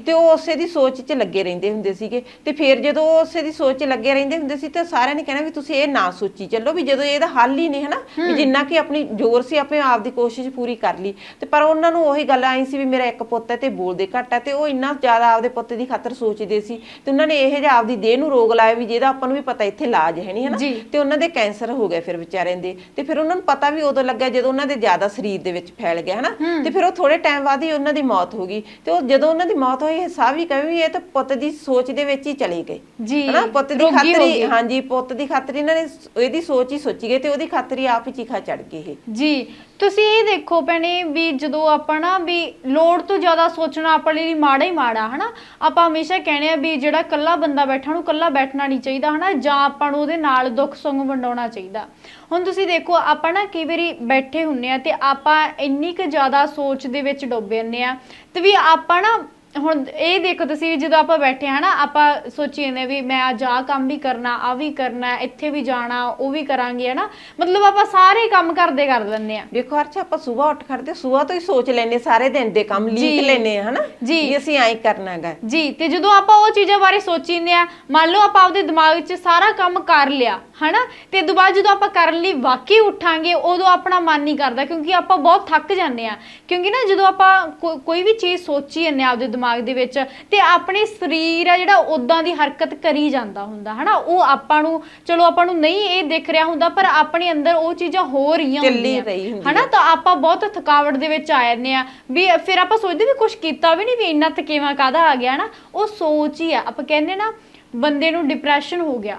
ਤੇ ਉਹ ਉਸੇ ਦੀ ਸੋਚ 'ਚ ਲੱਗੇ ਰਹਿੰਦੇ ਹੁੰਦੇ ਸੀਗੇ। ਤੇ ਫਿਰ ਜਦੋਂ ਉਸੇ ਦੀ ਸੋਚ 'ਚ ਲੱਗੇ ਰਹਿੰਦੇ ਹੁੰਦੇ ਸੀ ਤੇ ਸਾਰਿਆਂ ਨੇ ਕਹਿਣਾ ਵੀ ਤੁਸੀਂ ਇਹ ਨਾ ਸੋਚੀ ਚੱਲੋ, ਵੀ ਜਦੋਂ ਇਹਦਾ ਹੱਲ ਹੀ ਨਹੀਂ ਹਨਾ, ਵੀ ਜਿੰਨਾ ਕਿ ਆਪਣੀ ਜ਼ੋਰ ਸੀ ਆਪਣੇ ਆਪ ਦੀ ਕੋਸ਼ਿਸ਼ ਪੂਰੀ ਕਰ ਲਈ। ਤੇ ਪਰ ਉਹਨਾਂ ਨੂੰ ਉਹੀ ਗੱਲ ਆਈ ਸੀ ਵੀ ਮੇਰਾ ਇੱਕ ਪੁੱਤ ਹੈ ਤੇ ਬੋਲਦੇ ਘੱਟ ਹੈ, ਤੇ ਉਹ ਇੰਨਾ ਜ਼ਿਆਦਾ ਆਪਦੇ ਪੁੱਤ ਦੀ ਖਾਤਰ ਸੋਚਦੇ ਸੀ। ਤੇ ਉਹਨਾਂ ਨੇ ਇਹ ਜਿਹਾ ਆਪਦੀ ਦੇਹ ਨੂੰ ਰੋਗ ਲਾਇਆ ਵੀ ਜਿਹਦਾ ਆਪਾਂ ਨੂੰ ਵੀ ਪਤਾ ਇੱਥੇ ਇਲਾਜ ਹੈ ਨਹੀਂ ਹਨਾ। ਤੇ ਉਹਨਾਂ ਦੇ ਕੈਂਸਰ ਹੋ ਗਿਆ ਫਿਰ ਵਿਚਾਰਿਆਂ ਦੇ। ਤੇ ਫਿਰ ਉਹਨਾਂ ਨੂੰ ਪਤਾ ਵੀ ਉਦੋਂ ਲੱਗਿਆ ਜਦੋਂ ਉਹਨਾਂ ਦੇ ਜ਼ਿਆਦਾ ਸਰੀਰ ਦੇ ਵਿੱਚ ਫੈਲ ਗਿਆ ਹਨਾ। ਤੇ ਫਿਰ ਉਹ ਥੋੜੇ ਟਾਈਮ ਬਾਅਦ ਹੀ ਉਹਨਾਂ ਦੀ ਮੌਤ ਹੋ ਗਈ। ਤੇ ਉਹ ਜਦੋਂ ਉਹਨਾਂ ਦੀ ਮੌਤ ਹੋਈ, ਹਿਸਾਬ ਵੀ ਕਹੇ ਵੀ ਇਹ ਤਾਂ ਪੁੱਤ ਦੀ ਸੋਚ ਦੇ ਵਿੱਚ ਹੀ ਚਲੇ ਗਏ ਹਨਾ, ਪੁੱਤ ਦੀ ਖਾਤਰ ਹੀ। ਹਾਂਜੀ, ਪੁੱਤ ਦੀ ਖਾਤਰ ਇਹਨਾਂ ਨੇ ਇਹਦੀ ਸੋਚ ਹੀ ਸੋਚੀ ਗਏ ਤੇ ਉਹਦੀ ਖਾਤਰ ਹੀ ਆਪ ਹੀ ਚੀਖਾ ਚੜ ਗਏ ਇਹ। ਜੀ ਤੁਸੀਂ ਇਹ ਦੇਖੋ ਭੈਣੇ ਵੀ ਜਦੋਂ ਆਪਾਂ ਨਾ ਵੀ ਲੋੜ ਤੋਂ ਜ਼ਿਆਦਾ ਸੋਚਣਾ ਆਪਣੇ ਲਈ ਮਾੜਾ ਹੀ ਮਾੜਾ ਹਨਾ। ਆਪਾਂ ਹਮੇਸ਼ਾ ਕਹਿੰਦੇ ਆ ਵੀ ਜਿਹੜਾ ਇਕੱਲਾ ਬੰਦਾ ਬੈਠਾ ਉਹਨੂੰ ਇਕੱਲਾ ਬੈਠਣਾ ਨਹੀਂ ਚਾਹੀਦਾ ਹਨਾ, ਜਾਂ ਆਪਾਂ ਨੂੰ ਉਹਦੇ ਨਾਲ ਦੁੱਖ ਸੁੱਖ ਵੰਡਾਉਣਾ ਚਾਹੀਦਾ। ਹੁਣ ਤੁਸੀਂ ਦੇਖੋ ਆਪਾਂ ਨਾ ਕਈ ਵਾਰੀ ਬੈਠੇ ਹੁੰਨੇ ਆ ਤੇ ਆਪਾਂ ਇੰਨੀ ਕੁ ਜ਼ਿਆਦਾ ਸੋਚ ਦੇ ਵਿੱਚ ਡੁੱਬ ਜਾਂਦੇ ਆ ਤੇ ਵੀ ਆਪਾਂ ਨਾ ਹੁਣ ਇਹ ਦੇਖੋ ਤੁਸੀਂ ਜਦੋਂ ਆਪਾਂ ਬੈਠੇ ਹਾਂ ਨਾ, ਆਪਾਂ ਸੋਚੀ ਜਾਂਦੇ ਵੀ ਮੈਂ ਅੱਜ ਆਹ ਕੰਮ ਵੀ ਕਰਨਾ, ਆ ਵੀ ਕਰਨਾ, ਇੱਥੇ ਵੀ ਜਾਣਾ, ਉਹ ਵੀ ਕਰਾਂਗੇ ਹਨਾ। ਮਤਲਬ ਆਪਾਂ ਸਾਰੇ ਕੰਮ ਕਰਦੇ ਕਰ ਲੈਂਦੇ ਆ। ਦੇਖੋ ਅਰਚਾ, ਆਪਾਂ ਸਵੇਰ ਉੱਠ ਖੜਦੇ ਸਵੇਰ ਤੋਂ ਹੀ ਸੋਚ ਲੈਨੇ ਸਾਰੇ ਦਿਨ ਦੇ ਕੰਮ ਲਿਖ ਲੈਨੇ ਆ ਹਨਾ, ਜੀ ਅਸੀਂ ਐਂ ਕਰਨਾ ਹੈਗਾ ਜੀ। ਤੇ ਜਦੋਂ ਆਪਾਂ ਉਹ ਚੀਜ਼ਾਂ ਬਾਰੇ ਸੋਚੀਂਦੇ ਆ, ਮੰਨ ਲਓ ਆਪਾਂ ਆਪਦੇ ਦਿਮਾਗ 'ਚ ਸਾਰਾ ਕੰਮ ਕਰ ਲਿਆ ਹਨਾ, ਤੇ ਦੁਬਾਰਾ ਜਦੋਂ ਆਪਾਂ ਕਰਨ ਲਈ ਵਾਕਈ ਉੱਠਾਂਗੇ ਉਦੋਂ ਆਪਣਾ ਮਨ ਨਹੀਂ ਕਰਦਾ, ਕਿਉਂਕਿ ਆਪਾਂ ਬਹੁਤ ਥੱਕ ਜਾਂਦੇ ਆ। ਕਿਉਂਕਿ ਨਾ ਜਦੋਂ ਆਪਾਂ ਕੋਈ ਵੀ ਚੀਜ਼ ਸੋਚੀ ਜਾਂਦੇ ਆ ਆਪਦੇ ਦਿਮਾਗ ਦੇ ਵਿੱਚ, ਤੇ ਆਪਣੇ ਸਰੀਰ ਆ ਜਿਹੜਾ ਉਦਾਂ ਦੀ ਹਰਕਤ ਕਰੀ ਜਾਂਦਾ ਹੁੰਦਾ ਹਨਾ। ਉਹ ਆਪਾਂ ਨੂੰ ਚਲੋ ਆਪਾਂ ਨੂੰ ਨਹੀਂ ਇਹ ਦਿਖ ਰਿਹਾ ਹੁੰਦਾ, ਪਰ ਆਪਣੇ ਅੰਦਰ ਉਹ ਚੀਜ਼ਾਂ ਹੋ ਰਹੀਆਂ ਹੁੰਦੀਆਂ ਹਨਾ। ਤਾਂ ਆਪਾਂ ਬਹੁਤ ਥਕਾਵਟ ਦੇ ਵਿੱਚ ਆ ਜਾਂਦੇ ਆ ਵੀ ਫਿਰ ਆਪਾਂ ਸੋਚਦੇ ਵੀ ਕੁਝ ਕੀਤਾ ਵੀ ਨਹੀਂ, ਵੀ ਇੰਨਾ ਥਕੇਵਾਂ ਕਾਹਦਾ ਆ ਗਿਆ ਹਨਾ। ਉਹ ਸੋਚ ਹੀ ਆ। ਆਪਾਂ ਕਹਿੰਦੇ ਨਾ ਬੰਦੇ ਨੂੰ ਡਿਪਰੈਸ਼ਨ ਹੋ ਗਿਆ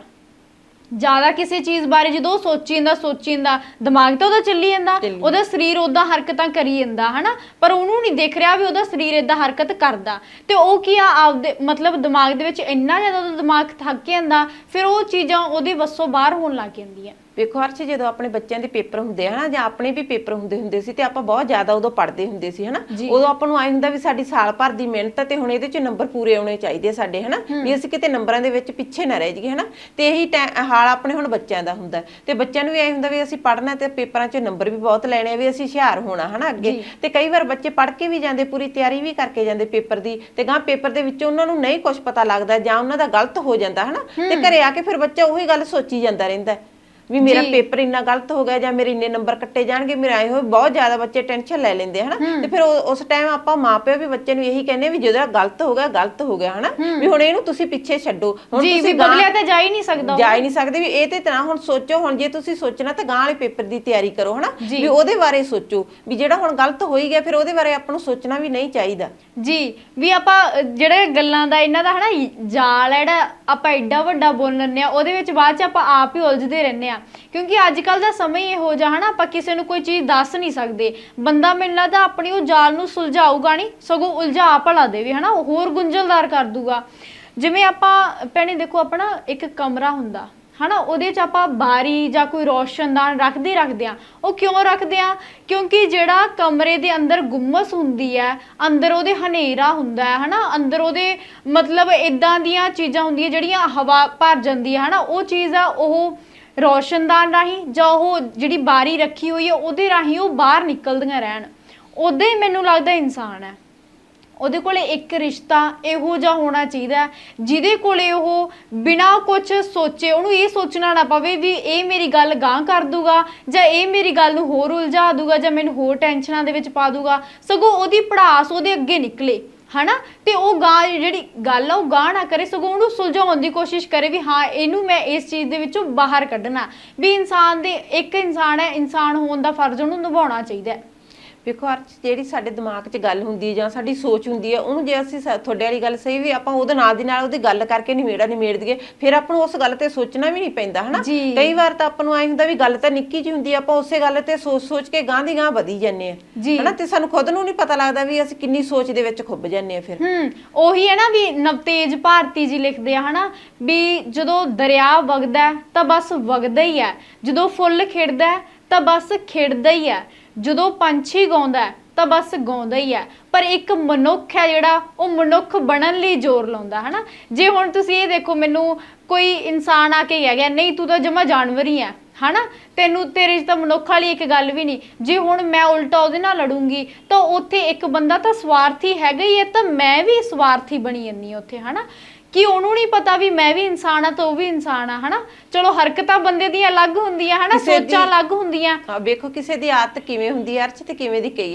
ਜ਼ਿਆਦਾ ਕਿਸੇ ਚੀਜ਼ ਬਾਰੇ, ਜਦੋਂ ਉਹ ਸੋਚੀ ਜਾਂਦਾ ਦਿਮਾਗ ਤਾਂ ਉਹਦਾ ਚੱਲੀ ਜਾਂਦਾ, ਉਹਦਾ ਸਰੀਰ ਉਦਾਂ ਹਰਕਤਾਂ ਕਰੀ ਜਾਂਦਾ ਹਨਾ, ਪਰ ਉਹਨੂੰ ਨਹੀਂ ਦਿਖ ਰਿਹਾ ਵੀ ਉਹਦਾ ਸਰੀਰ ਏਦਾਂ ਹਰਕਤ ਕਰਦਾ। ਤੇ ਉਹ ਕੀ ਆ ਆਪਦੇ ਮਤਲਬ ਦਿਮਾਗ ਦੇ ਵਿੱਚ ਇੰਨਾ ਜ਼ਿਆਦਾ ਉਹਦਾ ਦਿਮਾਗ ਥੱਕ ਜਾਂਦਾ, ਫਿਰ ਉਹ ਚੀਜ਼ਾਂ ਉਹਦੇ ਵੱਸੋਂ ਬਾਹਰ ਹੋਣ ਲੱਗ ਜਾਂਦੀਆਂ। ਵੇਖੋ ਹਰਸ਼, ਜਦੋਂ ਆਪਣੇ ਬੱਚਿਆਂ ਦੇ ਪੇਪਰ ਹੁੰਦੇ ਆ ਹਨਾ, ਜਾਂ ਆਪਣੇ ਵੀ ਪੇਪਰ ਹੁੰਦੇ ਸੀ, ਤੇ ਆਪਾਂ ਬਹੁਤ ਜ਼ਿਆਦਾ ਉਦੋਂ ਪੜ੍ਹਦੇ ਹੁੰਦੇ ਸੀ ਹਨਾ। ਉਦੋਂ ਆਪਾਂ ਨੂੰ ਆਏ ਹੁੰਦਾ ਵੀ ਸਾਡੀ ਸਾਲ ਭਰ ਦੀ ਮਿਹਨਤ ਤੇ ਹੁਣ ਇਹਦੇ 'ਚ ਨੰਬਰ ਪੂਰੇ ਆਉਣੇ ਚਾਹੀਦੇ ਸਾਡੇ ਹਨਾ, ਵੀ ਅਸੀਂ ਕਿਤੇ ਨੰਬਰਾਂ ਦੇ ਵਿੱਚ ਪਿੱਛੇ ਨਾ ਰਹਿ ਜਾਈਏ ਹਨਾ। ਤੇ ਇਹੀ ਹਾਲ ਆਪਣੇ ਹੁਣ ਬੱਚਿਆਂ ਦਾ ਹੁੰਦਾ, ਤੇ ਬੱਚਿਆਂ ਨੂੰ ਵੀ ਐ ਹੁੰਦਾ ਵੀ ਅਸੀਂ ਪੜ੍ਹਨਾ ਤੇ ਪੇਪਰਾਂ 'ਚ ਨੰਬਰ ਵੀ ਬਹੁਤ ਲੈਣੇ, ਵੀ ਅਸੀਂ ਹੁਸ਼ਿਆਰ ਹੋਣਾ ਹਨਾ ਅੱਗੇ। ਤੇ ਕਈ ਵਾਰ ਬੱਚੇ ਪੜ੍ਹ ਕੇ ਵੀ ਜਾਂਦੇ, ਪੂਰੀ ਤਿਆਰੀ ਵੀ ਕਰਕੇ ਜਾਂਦੇ ਪੇਪਰ ਦੀ, ਤੇ ਗਾਂ ਪੇਪਰ ਦੇ ਵਿੱਚ ਉਹਨਾਂ ਨੂੰ ਨਹੀਂ ਕੁਝ ਪਤਾ ਲੱਗਦਾ, ਜਾਂ ਉਹਨਾਂ ਦਾ ਗਲਤ ਹੋ ਜਾਂਦਾ ਹਨਾ। ਤੇ ਘਰੇ ਆ ਕੇ ਫਿਰ ਬੱਚਾ ਉਹੀ ਗੱਲ ਸੋਚੀ ਜਾਂਦਾ ਰਹਿੰਦਾ ਵੀ ਮੇਰਾ ਪੇਪਰ ਇੰਨਾ ਗਲਤ ਹੋ ਗਿਆ, ਜਾਂ ਮੇਰੇ ਇੰਨੇ ਨੰਬਰ ਕੱਟੇ ਜਾਣਗੇ, ਮੇਰੇ ਆਏ ਹੋਏ। ਬਹੁਤ ਜ਼ਿਆਦਾ ਬੱਚੇ ਟੈਨਸ਼ਨ ਲੈ ਲੈਂਦੇ ਹਨਾ। ਤੇ ਫਿਰ ਉਸ ਟਾਈਮ ਆਪਾਂ ਮਾਪਿਓ ਵੀ ਬੱਚੇ ਨੂੰ ਇਹੀ ਕਹਿੰਦੇ ਵੀ ਜਿਹੜਾ ਗਲਤ ਹੋ ਗਿਆ ਹਨਾ, ਵੀ ਹੁਣ ਇਹਨੂੰ ਤੁਸੀਂ ਪਿੱਛੇ ਛੱਡੋ, ਹੁਣ ਤੁਸੀਂ ਬਦਲਿਆ ਤਾਂ ਜਾ ਹੀ ਨਹੀਂ ਸਕਦੇ ਵੀ ਇਹ ਤੇ ਤਰ੍ਹਾਂ ਹੁਣ ਸੋਚੋ। ਹੁਣ ਜੇ ਤੁਸੀਂ ਸੋਚਣਾ ਤਾਂ ਗਾਂ ਵਾਲੇ ਪੇਪਰ ਦੀ ਤਿਆਰੀ ਕਰੋ ਹਨਾ, ਵੀ ਉਹਦੇ ਬਾਰੇ ਸੋਚੋ, ਵੀ ਜਿਹੜਾ ਹੁਣ ਗਲਤ ਹੋ ਹੀ ਗਿਆ ਫਿਰ ਉਹਦੇ ਬਾਰੇ ਆਪਾਂ ਨੂੰ ਸੋਚਣਾ ਵੀ ਨਹੀਂ ਚਾਹੀਦਾ ਜੀ। ਵੀ ਆਪਾਂ ਜਿਹੜੇ ਗੱਲਾਂ ਦਾ ਇਹਨਾਂ ਦਾ ਹਨਾ ਜਾਲ ਹੈ ਜਿਹੜਾ ਆਪਾਂ ਐਡਾ ਵੱਡਾ ਬੋਲ ਲੈਂਦੇ ਆ, ਉਹਦੇ ਵਿੱਚ ਬਾਅਦ ਚ ਆਪਾਂ ਆਪ ਹੀ ਉਲਝਦੇ ਰਹਿੰਦੇ ਆ। ਕਿਉਂਕਿ ਅੱਜ ਕੱਲ ਦਾ ਸਮਾਂ ਹੀ ਇਹੋ ਜਿਹਾ ਹਨਾ, ਆਪਾਂ ਕਿਸੇ ਨੂੰ ਕੋਈ ਚੀਜ਼ ਦੱਸ ਨਹੀਂ ਸਕਦੇ। ਬੰਦਾ ਮੈਨੂੰ ਲੱਗਦਾ ਆਪਣੀ ਉਹ ਜਾਲ ਨੂੰ ਸੁਲਝਾਊਗਾ ਨਹੀਂ, ਸਗੋਂ ਉਲਝਾ ਭਲਾ ਦੇਵੇ ਹਨਾ, ਹੋਰ ਗੁੰਝਲਦਾਰ ਕਰ ਦੂਗਾ। ਜਿਵੇਂ ਆਪਾਂ ਭੈਣੇ ਦੇਖੋ, ਆਪਣਾ ਇੱਕ ਕਮਰਾ ਹੁੰਦਾ ਹਨਾ, ਉਹਦੇ 'ਚ ਆਪਾਂ ਬਾਰੀ ਜਾਂ ਕੋਈ ਰੋਸ਼ਨਦਾਨ ਰੱਖਦੇ ਆ। ਉਹ ਕਿਉਂ ਰੱਖਦੇ ਆ? ਕਿਉਂਕਿ ਜਿਹੜਾ ਕਮਰੇ ਦੇ ਅੰਦਰ ਗੁੰਮਸ ਹੁੰਦੀ ਹੈ, ਅੰਦਰ ਉਹਦੇ ਹਨੇਰਾ ਹੁੰਦਾ ਹੈ ਹਨਾ, ਅੰਦਰ ਉਹਦੇ ਮਤਲਬ ਇਦਾਂ ਦੀਆਂ ਚੀਜ਼ਾਂ ਹੁੰਦੀਆਂ ਜਿਹੜੀਆਂ ਹਵਾ ਭਰ ਜਾਂਦੀ ਹੈ ਹਨਾ। ਉਹ ਚੀਜ਼ ਆ ਉਹ ਰੋਸ਼ਨਦਾਨ ਰਾਹੀਂ ਜਾਂ ਉਹ ਜਿਹੜੀ ਬਾਰੀ ਰੱਖੀ ਹੋਈ ਹੈ ਉਹਦੇ ਰਾਹੀਂ ਉਹ ਬਾਹਰ ਨਿਕਲਦੀਆਂ ਰਹਿਣ। ਉਦਾਂ ਹੀ ਮੈਨੂੰ ਲੱਗਦਾ ਇਨਸਾਨ ਹੈ, ਉਹਦੇ ਕੋਲੇ ਇੱਕ ਰਿਸ਼ਤਾ ਇਹੋ ਜਿਹਾ ਹੋਣਾ ਚਾਹੀਦਾ ਜਿਹਦੇ ਕੋਲੇ ਉਹ ਬਿਨਾਂ ਕੁਝ ਸੋਚੇ, ਉਹਨੂੰ ਇਹ ਸੋਚਣਾ ਨਾ ਪਵੇ ਵੀ ਇਹ ਮੇਰੀ ਗੱਲ ਗਾਂਹ ਕਰ ਦੂਗਾ, ਜਾਂ ਇਹ ਮੇਰੀ ਗੱਲ ਨੂੰ ਹੋਰ ਉਲਝਾ ਦੂਗਾ, ਜਾਂ ਮੈਨੂੰ ਹੋਰ ਟੈਨਸ਼ਨਾਂ ਦੇ ਵਿੱਚ ਪਾ ਦੂਗਾ। ਸਗੋਂ ਉਹਦੀ ਪੜਾਸ ਉਹਦੇ ਅੱਗੇ ਨਿਕਲੇ ਹਨਾ, ਤੇ ਉਹ ਗਾਂ ਜਿਹੜੀ ਗੱਲ ਆ ਉਹ ਗਾਂਹ ਨਾ ਕਰੇ, ਸਗੋਂ ਉਹਨੂੰ ਸੁਲਝਾਉਣ ਦੀ ਕੋਸ਼ਿਸ਼ ਕਰੇ ਵੀ ਹਾਂ ਇਹਨੂੰ ਮੈਂ ਇਸ ਚੀਜ਼ ਦੇ ਵਿੱਚੋਂ ਬਾਹਰ ਕੱਢਣਾ। ਵੀ ਇਨਸਾਨ ਦੇ ਇੱਕ ਇਨਸਾਨ ਹੈ, ਇਨਸਾਨ ਹੋਣ ਦਾ ਫਰਜ਼ ਉਹਨੂੰ ਨਿਭਾਉਣਾ ਚਾਹੀਦਾ ਹੈ। ਵੇਖੋ ਅਰਚ ਜਿਹੜੀ ਸਾਡੇ ਦਿਮਾਗ 'ਚ ਗੱਲ ਹੁੰਦੀ ਹੈ ਜਾਂ ਸਾਡੀ ਸੋਚ ਹੁੰਦੀ ਹੈ, ਉਹਨੂੰ ਜੇ ਅਸੀਂ ਤੁਹਾਡੇ ਵਾਲੀ ਗੱਲ ਸਹੀ ਵੀ ਆਪਾਂ ਉਹਦੇ ਨਾਲ ਦੀ ਨਾਲ ਉਹਦੀ ਗੱਲ ਕਰਕੇ ਨਿਮੇੜ ਦਈਏ, ਫਿਰ ਆਪਾਂ ਨੂੰ ਉਸ ਗੱਲ ਤੇ ਸੋਚਣਾ ਵੀ ਨਹੀਂ ਪੈਂਦਾ ਹਨਾ। ਕਈ ਵਾਰ ਤਾਂ ਆਪਾਂ ਨੂੰ ਐ ਹੁੰਦਾ ਵੀ ਗੱਲ ਤਾਂ ਨਿੱਕੀ ਜਿਹੀ ਹੁੰਦੀ ਆ, ਆਪਾਂ ਉਸੇ ਗੱਲ ਤੇ ਸੋਚ ਕੇ ਗਾਂ ਦੀ ਗਾਂ ਵਧੀ ਜਾਂਦੇ ਆ ਹਨਾ, ਤੇ ਸਾਨੂੰ ਖੁਦ ਨੂੰ ਨਹੀਂ ਪਤਾ ਲੱਗਦਾ ਵੀ ਅਸੀਂ ਕਿੰਨੀ ਸੋਚ ਦੇ ਵਿੱਚ ਖੁੱਭ ਜਾਂਦੇ ਆ। ਫਿਰ ਉਹੀ ਹੈ ਨਾ ਵੀ ਨਵਤੇਜ ਭਾਰਤੀ ਜੀ ਲਿਖਦੇ ਆ ਹਨਾ ਵੀ ਜਦੋਂ ਦਰਿਆ ਵਗਦਾ ਤਾਂ ਬਸ ਵਗਦਾ ਹੀ ਹੈ, ਜਦੋਂ ਫੁੱਲ ਖਿੜਦਾ ਤਾਂ ਬਸ ਖਿੜਦਾ ਹੀ ਹੈ, ਜਦੋਂ ਪੰਛੀ ਗਾਉਂਦਾ ਤਾਂ ਬਸ ਗਾਉਂਦਾ ਹੀ ਹੈ, ਪਰ ਇੱਕ ਮਨੁੱਖ ਹੈ ਜਿਹੜਾ ਉਹ ਮਨੁੱਖ ਬਣਨ ਲਈ ਜ਼ੋਰ ਲਾਉਂਦਾ ਹਨਾ। ਜੇ ਹੁਣ ਤੁਸੀਂ ਇਹ ਦੇਖੋ, ਮੈਨੂੰ ਕੋਈ ਇਨਸਾਨ ਆ ਕੇ ਕਹਿ ਗਿਆ ਨਹੀਂ ਤੂੰ ਤਾਂ ਜਮਾ ਜਾਨਵਰ ਹੀ ਹੈ ਹਨਾ, ਤੇਰੇ 'ਚ ਤਾਂ ਮਨੁੱਖ ਵਾਲੀ ਇੱਕ ਗੱਲ ਵੀ ਨਹੀਂ, ਜੇ ਹੁਣ ਮੈਂ ਉਲਟਾ ਉਹਦੇ ਨਾਲ ਲੜੂੰਗੀ ਤਾਂ ਉੱਥੇ ਇੱਕ ਬੰਦਾ ਤਾਂ ਸਵਾਰਥੀ ਹੈਗਾ ਹੀ ਹੈ, ਤਾਂ ਮੈਂ ਵੀ ਸਵਾਰਥੀ ਬਣੀ ਜਾਂਦੀ ਉੱਥੇ ਹਨਾ, ਕਿ ਉਹਨੂੰ ਨਹੀਂ ਪਤਾ ਵੀ ਮੈਂ ਵੀ ਇਨਸਾਨ ਆ ਤਾਂ ਉਹ ਵੀ ਇਨਸਾਨ ਆ ਹਨਾ। ਚਲੋ ਹਰਕਤਾਂ ਬੰਦੇ ਦੀਆਂ ਅਲੱਗ ਹੁੰਦੀਆਂ ਹਨਾ, ਸੋਚਾਂ ਅਲੱਗ ਹੁੰਦੀਆਂ। ਵੇਖੋ ਕਿਸੇ ਦੀ ਆਦਤ ਕਿਵੇਂ ਹੁੰਦੀ ਹੈ ਅਰਚ, ਤੇ ਕਿਵੇਂ ਦੀ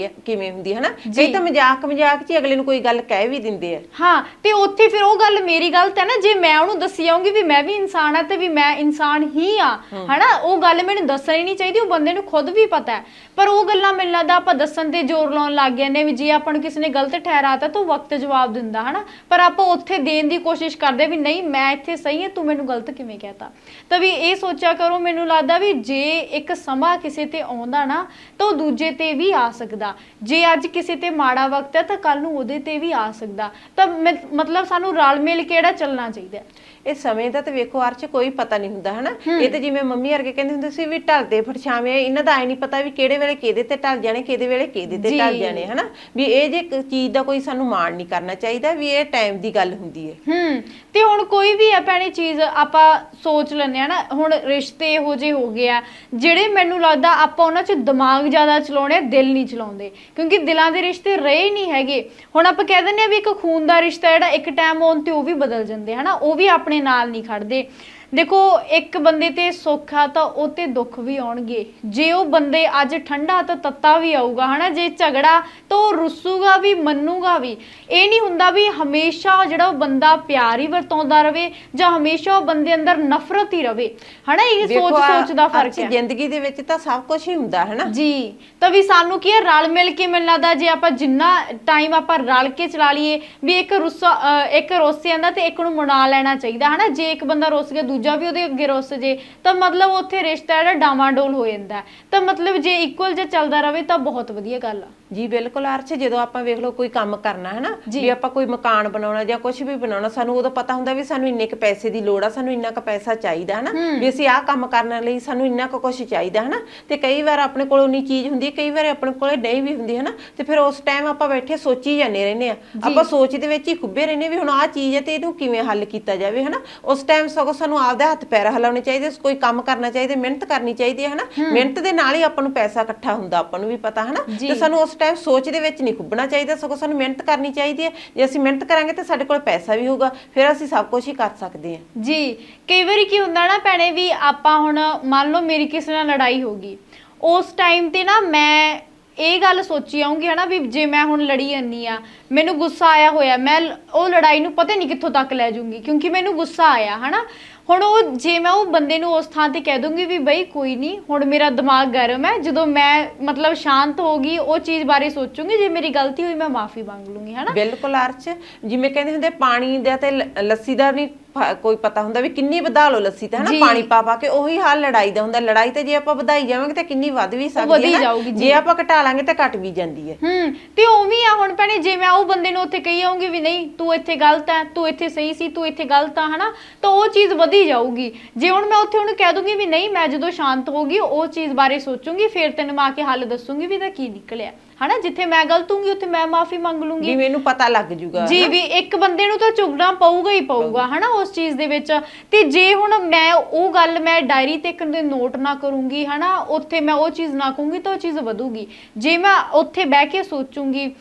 ਕਿਵੇਂ ਹੁੰਦੀ ਹੈ ਹਨਾ। ਕਈ ਤਾਂ ਮਜ਼ਾਕ 'ਚ ਹੀ ਅਗਲੇ ਨੂੰ ਕੋਈ ਗੱਲ ਕਹਿ ਵੀ ਦਿੰਦੇ ਆ। ਹਾਂ, ਤੇ ਉੱਥੇ ਫਿਰ ਉਹ ਗੱਲ ਮੇਰੀ ਗਲਤ ਹੈ ਨਾ, ਜੇ ਮੈਂ ਉਹਨੂੰ ਦੱਸੀ ਜਾਊਂਗੀ ਵੀ ਮੈਂ ਵੀ ਇਨਸਾਨ ਆ ਤੇ ਵੀ ਮੈਂ ਇਨਸਾਨ ਹੀ ਆ ਹਨਾ, ਉਹ ਗੱਲ ਮੈਨੂੰ ਦੱਸਣੀ ਨਹੀਂ ਚਾਹੀਦੀ, ਉਹ ਬੰਦੇ ਨੂੰ ਖੁਦ ਵੀ ਪਤਾ ਹੈ। ਪਰ ਉਹ ਗੱਲਾਂ ਮੈਨੂੰ ਲੱਗਦਾ ਆਪਾਂ ਦੱਸਣ ਤੇ ਜ਼ੋਰ ਲਾਉਣ ਲੱਗ ਗਏ ਨੇ ਵੀ ਜੇ ਆਪਾਂ ਨੂੰ ਕਿਸੇ ਨੇ ਗਲਤ ਠਹਿਰਾਤਾ ਤਾਂ ਉਹ ਵਕਤ ਜਵਾਬ ਦਿੰਦਾ ਹਨਾ, ਪਰ ਆਪਾਂ ਉੱਥੇ ਦੇਣ ਦੀ ਕੋਸ਼ਿਸ਼ ਕਰਦੇ ਵੀ ਨਹੀਂ ਮੈਂ ਇੱਥੇ ਸਹੀ ਹਾਂ, ਤੂੰ ਮੈਨੂੰ ਗਲਤ ਕਿਵੇਂ ਕਹਿਤਾ। ਤਾਂ ਵੀ ਇਹ ਸੋਚਿਆ ਕਰੋ, ਮੈਨੂੰ ਲੱਗਦਾ ਵੀ ਜੇ ਇੱਕ ਸਮਾਂ ਕਿਸੇ ਤੇ ਆਉਂਦਾ ਨਾ ਤਾਂ ਉਹ ਦੂਜੇ ਤੇ ਵੀ ਆ ਸਕਦਾ, ਜੇ ਅੱਜ ਕਿਸੇ ਤੇ ਮਾੜਾ ਵਕਤ ਹੈ ਤਾਂ ਕੱਲ ਨੂੰ ਉਹਦੇ ਤੇ ਵੀ ਆ ਸਕਦਾ, ਤਾਂ ਮਤਲਬ ਸਾਨੂੰ ਰਲ ਮਿਲ ਕੇ ਜਿਹੜਾ ਚੱਲਣਾ ਚਾਹੀਦਾ। ਇਹ ਸਮੇਂ ਦਾ ਤੇ ਵੇਖੋ ਅਰਚ ਕੋਈ ਪਤਾ ਨਹੀਂ ਹੁੰਦਾ ਹਨਾ। ਇਹ ਤੇ ਜਿਵੇਂ ਮੰਮੀ ਵਰਗੇ ਕਹਿੰਦੇ ਹੁੰਦੇ ਸੀ ਵੀ ਢਲਦੇ ਫਰਛਾਵੇਂ, ਇਹਨਾਂ ਦਾ ਐ ਨਹੀਂ ਪਤਾ ਵੀ ਕਿਹੜੇ ਵੇਲੇ ਕਿਹਦੇ ਤੇ ਢਲ ਜਾਣੇ, ਕਿਹਦੇ ਵੇਲੇ ਕਿਹਦੇ ਤੇ ਢਲ ਜਾਣੇ ਹਨਾ। ਵੀ ਇਹ ਜੇ ਚੀਜ਼ ਦਾ ਕੋਈ ਸਾਨੂੰ ਮਾਣ ਨਹੀਂ ਕਰਨਾ ਚਾਹੀਦਾ, ਵੀ ਇਹ ਟਾਈਮ ਦੀ ਗੱਲ ਹੁੰਦੀ ਹੈ। ਤੇ ਹੁਣ ਕੋਈ ਵੀ ਆ ਭੈਣੇ ਚੀਜ਼ ਆਪਾਂ ਸੋਚ ਲੈਂਦੇ ਆ ਨਾ, ਹੁਣ ਰਿਸ਼ਤੇ ਇਹੋ ਜਿਹੇ ਹੋ ਗਏ ਆ ਜਿਹੜੇ ਮੈਨੂੰ ਲੱਗਦਾ ਆਪਾਂ ਉਹਨਾਂ 'ਚ ਦਿਮਾਗ ਜ਼ਿਆਦਾ ਚਲਾਉਣੇ, ਦਿਲ ਨਹੀਂ ਚਲਾਉਂਦੇ, ਕਿਉਂਕਿ ਦਿਲਾਂ ਦੇ ਰਿਸ਼ਤੇ ਰਹੇ ਨਹੀਂ ਹੈਗੇ। ਹੁਣ ਆਪਾਂ ਕਹਿ ਦਿੰਦੇ ਆ ਵੀ ਇੱਕ ਖੂਨ ਦਾ ਰਿਸ਼ਤਾ ਜਿਹੜਾ ਇੱਕ ਟਾਈਮ ਆਉਣ ਤੇ ਉਹ ਵੀ ਬਦਲ ਜਾਂਦੇ ਹਨਾ, ਉਹ ਵੀ ਆਪਣੇ ਨਾਲ ਨਹੀਂ ਖੜਦੇ। ਦੇਖੋ ਇੱਕ ਬੰਦੇ ਤੇ ਸੁੱਖ ਆ ਤਾਂ ਉਹ ਤੇ ਦੁੱਖ ਵੀ ਆਉਣਗੇ, ਜੇ ਉਹ ਬੰਦੇ ਅੱਜ ਠੰਡਾ ਤਾਂ ਤੱਤਾ ਵੀ ਆਊਗਾ ਹਨਾ, ਜੇ ਝਗੜਾ ਤਾਂ ਉਹ ਰੁੱਸੂਗਾ ਵੀ ਮੰਨੂਗਾ ਵੀ। ਇਹ ਨਹੀਂ ਹੁੰਦਾ ਵੀ ਹਮੇਸ਼ਾ ਜਿਹੜਾ ਉਹ ਬੰਦਾ ਪਿਆਰ ਹੀ ਵਰਤਾਉਂਦਾ ਰਵੇ ਜਾਂ ਹਮੇਸ਼ਾ ਉਹ ਬੰਦੇ ਅੰਦਰ ਨਫ਼ਰਤ ਹੀ ਰਵੇ ਹਨਾ, ਇਹ ਸੋਚ ਦਾ ਫਰਕ ਹੈ। ਜ਼ਿੰਦਗੀ ਦੇ ਵਿੱਚ ਤਾਂ ਸਭ ਕੁਝ ਹੀ ਹੁੰਦਾ ਹੈ ਨਾ ਜੀ, ਤਾਂ ਵੀ ਸਾਨੂੰ ਕੀ ਹੈ ਰਲ ਮਿਲ ਕੇ, ਮੈਨੂੰ ਲੱਗਦਾ ਜੇ ਆਪਾਂ ਜਿੰਨਾ ਟਾਈਮ ਆਪਾਂ ਰਲ ਕੇ ਚਲਾ ਲਈਏ ਵੀ ਇੱਕ ਰੁੱਸ ਜਾਂਦਾ ਤੇ ਇੱਕ ਨੂੰ ਮਨਾ ਲੈਣਾ ਚਾਹੀਦਾ ਹਨਾ। ਜੇ ਇੱਕ ਬੰਦਾ ਰੁੱਸ ਗਿਆ ਦੂਜਾ ਵੀ ਉਹਦੇ ਅੱਗੇ ਰੁੱਸ ਜੇ ਤਾਂ ਮਤਲਬ ਉੱਥੇ ਰਿਸ਼ਤਾ ਜਿਹੜਾ ਡਾਵਾਡੋਲ ਹੋ ਜਾਂਦਾ, ਤਾਂ ਮਤਲਬ ਜੇ ਇਕੁਅਲ ਜੇ ਚੱਲਦਾ ਰਵੇ ਤਾਂ ਬਹੁਤ ਵਧੀਆ ਗੱਲ ਆ। ਜੀ ਬਿਲਕੁਲ ਅਰਚ, ਜਦੋਂ ਆਪਾਂ ਵੇਖ ਲਓ ਕੋਈ ਕੰਮ ਕਰਨਾ ਹੈ ਨਾ, ਵੀ ਆਪਾਂ ਕੋਈ ਮਕਾਨ ਬਣਾਉਣਾ ਜਾਂ ਕੁਝ ਵੀ ਬਣਾਉਣਾ, ਸਾਨੂੰ ਉਦੋਂ ਪਤਾ ਹੁੰਦਾ ਵੀ ਸਾਨੂੰ ਇੰਨੇ ਕੁ ਪੈਸੇ ਦੀ ਲੋੜ ਆ, ਸਾਨੂੰ ਇੰਨਾ ਕੁ ਪੈਸਾ ਚਾਹੀਦਾ ਹੈ ਨਾ, ਵੀ ਅਸੀਂ ਆਹ ਕੰਮ ਕਰਨ ਲਈ ਸਾਨੂੰ ਇੰਨਾ ਕੁ ਕੁਛ ਚਾਹੀਦਾ ਹੈ ਨਾ। ਤੇ ਕਈ ਵਾਰ ਆਪਣੇ ਕੋਲ ਉਨੀ ਚੀਜ਼ ਹੁੰਦੀ, ਕਈ ਵਾਰ ਆਪਣੇ ਕੋਲ ਨਹੀਂ ਵੀ ਹੁੰਦੀ ਹੈ ਨਾ, ਤੇ ਫਿਰ ਉਸ ਟਾਈਮ ਆਪਾਂ ਬੈਠੇ ਸੋਚੀ ਜਾਂਦੇ ਰਹਿੰਦੇ ਆ, ਆਪਾਂ ਸੋਚ ਦੇ ਵਿੱਚ ਹੀ ਖੁੱਬੇ ਰਹਿੰਦੇ ਵੀ ਹੁਣ ਆਹ ਚੀਜ਼ ਹੈ ਤੇ ਇਹਨੂੰ ਕਿਵੇਂ ਹੱਲ ਕੀਤਾ ਜਾਵੇ ਹਨਾ। ਉਸ ਟਾਈਮ ਸਗੋਂ ਸਾਨੂੰ ਆਪਦੇ ਹੱਥ ਪੈਰ ਹਿਲਾਉਣੇ ਚਾਹੀਦੇ, ਕੋਈ ਕੰਮ ਕਰਨਾ ਚਾਹੀਦਾ, ਮਿਹਨਤ ਕਰਨੀ ਚਾਹੀਦੀ ਹੈ ਹਨਾ। ਮਿਹਨਤ ਦੇ ਨਾਲ ਹੀ ਆਪਾਂ ਨੂੰ ਪੈਸਾ ਇਕੱਠਾ ਹੁੰਦਾ, ਆਪਾਂ ਨੂੰ ਵੀ ਪਤਾ ਹਨਾ, ਤੇ ਸਾਨੂੰ ਉਸ ਟਾਈਮ ਸੋਚ ਦੇ ਵਿੱਚ ਨਹੀਂ ਖੁੱਬਣਾ ਚਾਹੀਦਾ, ਸਗੋਂ ਸਾਨੂੰ ਮਿਹਨਤ ਕਰਨੀ ਚਾਹੀਦੀ ਹੈ। ਜੇ ਅਸੀਂ ਮਿਹਨਤ ਕਰਾਂਗੇ ਤਾਂ ਸਾਡੇ ਕੋਲ ਪੈਸਾ ਵੀ ਹੋਊਗਾ, ਫਿਰ ਅਸੀਂ ਸਭ ਕੁਝ ਹੀ ਕਰ ਸਕਦੇ ਹਾਂ। ਜੀ, ਕਈ ਵਾਰੀ ਕੀ ਹੁੰਦਾ ਨਾ ਭੈਣੇ ਵੀ ਆਪਾਂ ਹੁਣ ਮੰਨ ਲਓ ਮੇਰੀ ਕਿਸੇ ਨਾਲ ਲੜਾਈ ਹੋ ਗਈ, ਉਸ ਟਾਈਮ ਤੇ ਨਾ ਮੈਂ ਇਹ ਗੱਲ ਸੋਚੀ ਆਉਂਗੀ ਹਨਾ ਵੀ ਜੇ ਮੈਂ ਹੁਣ ਲੜੀ ਜਾਂਦੀ ਆ, ਮੈਨੂੰ ਗੁੱਸਾ ਆਇਆ ਹੋਇਆ, ਮੈਂ ਉਹ ਲੜਾਈ ਨੂੰ ਪਤਾ ਨਹੀਂ ਕਿੱਥੋਂ ਤੱਕ ਲੈ ਜਾਊਂਗੀ ਕਿਉਂਕਿ ਮੈਨੂੰ ਗੁੱਸਾ ਆਇਆ ਹਨਾ। ਹੁਣ ਉਹ ਜੇ ਮੈਂ ਉਹ ਬੰਦੇ ਨੂੰ ਉਸ ਥਾਂ ਤੇ ਕਹਿ ਦੂੰਗੀ ਵੀ ਬਈ ਕੋਈ ਨਹੀਂ, ਹੁਣ ਮੇਰਾ ਦਿਮਾਗ ਗਰਮ ਹੈ, ਜਦੋਂ ਮੈਂ ਮਤਲਬ ਸ਼ਾਂਤ ਹੋ ਗਈ ਉਹ ਚੀਜ਼ ਬਾਰੇ ਸੋਚੂੰਗੀ, ਜੇ ਮੇਰੀ ਗਲਤੀ ਹੋਈ ਮੈਂ ਮਾਫੀ ਮੰਗ ਲੂੰਗੀ ਹਨਾ। ਬਿਲਕੁਲ ਅਰਚ, ਜਿਵੇਂ ਕਹਿੰਦੇ ਹੁੰਦੇ ਪਾਣੀ ਦਾ ਤੇ ਲੱਸੀ ਦਾ ਨਹੀਂ ਕੋਈ ਪਤਾ ਹੁੰਦਾ ਵੀ ਕਿੰਨੀ ਵਧਾ ਲਓ ਲੱਸੀ ਤੇ ਹਨਾ, ਪਾਣੀ ਪਾ ਕੇ, ਉਹੀ ਹਾਲ ਲੜਾਈ ਦਾ ਹੁੰਦਾ। ਲੜਾਈ ਤੇ ਜੇ ਆਪਾਂ ਵਧਾਈ ਜਾਵਾਂਗੇ ਤਾਂ ਕਿੰਨੀ ਵੱਧ ਵੀ ਸਕਦੀ ਹੈ ਨਾ, ਜੇ ਆਪਾਂ ਘਟਾ ਲਾਂਗੇ ਤਾਂ ਘਟ ਵੀ ਜਾਂਦੀ ਹੈ। ਤੇ ਉਵੇਂ ਆ ਹੁਣ ਭੈਣੇ, ਜੇ ਮੈਂ ਉਹ ਬੰਦੇ ਨੂੰ ਉੱਥੇ ਕਹੀ ਆਉਂਗੀ ਵੀ ਨਹੀਂ ਤੂੰ ਇੱਥੇ ਗਲਤ ਹੈ, ਤੂੰ ਇੱਥੇ ਸਹੀ ਸੀ, ਤੂੰ ਇੱਥੇ ਗਲਤ ਆ ਹਨਾ, ਤਾਂ ਉਹ ਚੀਜ਼ ਵਧੀ ਜਾਊਗੀ। ਜੇ ਹੁਣ ਮੈਂ ਉੱਥੇ ਉਹਨੂੰ ਕਹਿ ਦੂੰਗੀ ਵੀ ਨਹੀਂ, ਮੈਂ ਜਦੋਂ ਸ਼ਾਂਤ ਹੋ ਗਈ ਉਹ ਚੀਜ਼ ਬਾਰੇ ਸੋਚੂੰਗੀ, ਫਿਰ ਤੈਨੂੰ ਮੈਂ ਆ ਕੇ ਹੱਲ ਦੱਸੂੰਗੀ ਵੀ ਇਹਦਾ ਕੀ ਨਿਕਲਿਆ ਹਨਾ, ਜਿੱਥੇ ਮੈਂ ਗਲਤ ਹੋਊਂਗੀ ਉੱਥੇ ਮੈਂ ਮਾਫੀ ਮੰਗ ਲੂੰਗੀ, ਮੈਨੂੰ ਪਤਾ ਲੱਗ ਜੂਗਾ ਜੀ। ਵੀ ਇੱਕ ਬੰਦੇ ਨੂੰ ਤਾਂ ਝੁਕਣਾ ਪਊਗਾ ਹੀ ਪਊਗਾ ਹਨਾ ਉਸ ਚੀਜ਼ ਦੇ ਵਿੱਚ। ਤੇ ਜੇ ਹੁਣ ਮੈਂ ਉਹ ਗੱਲ ਮੈਂ ਡਾਇਰੀ ਤੇ ਕਦੇ ਨੋਟ ਨਾ ਕਰੂੰਗੀ ਹਨਾ, ਉੱਥੇ ਮੈਂ ਉਹ ਚੀਜ਼ ਨਾ ਕਹੂੰਗੀ ਤਾਂ ਉਹ ਚੀਜ਼ ਵਧੂਗੀ। ਜੇ ਮੈਂ ਉੱਥੇ ਬਹਿ ਕੇ ਸੋਚੂੰਗੀ,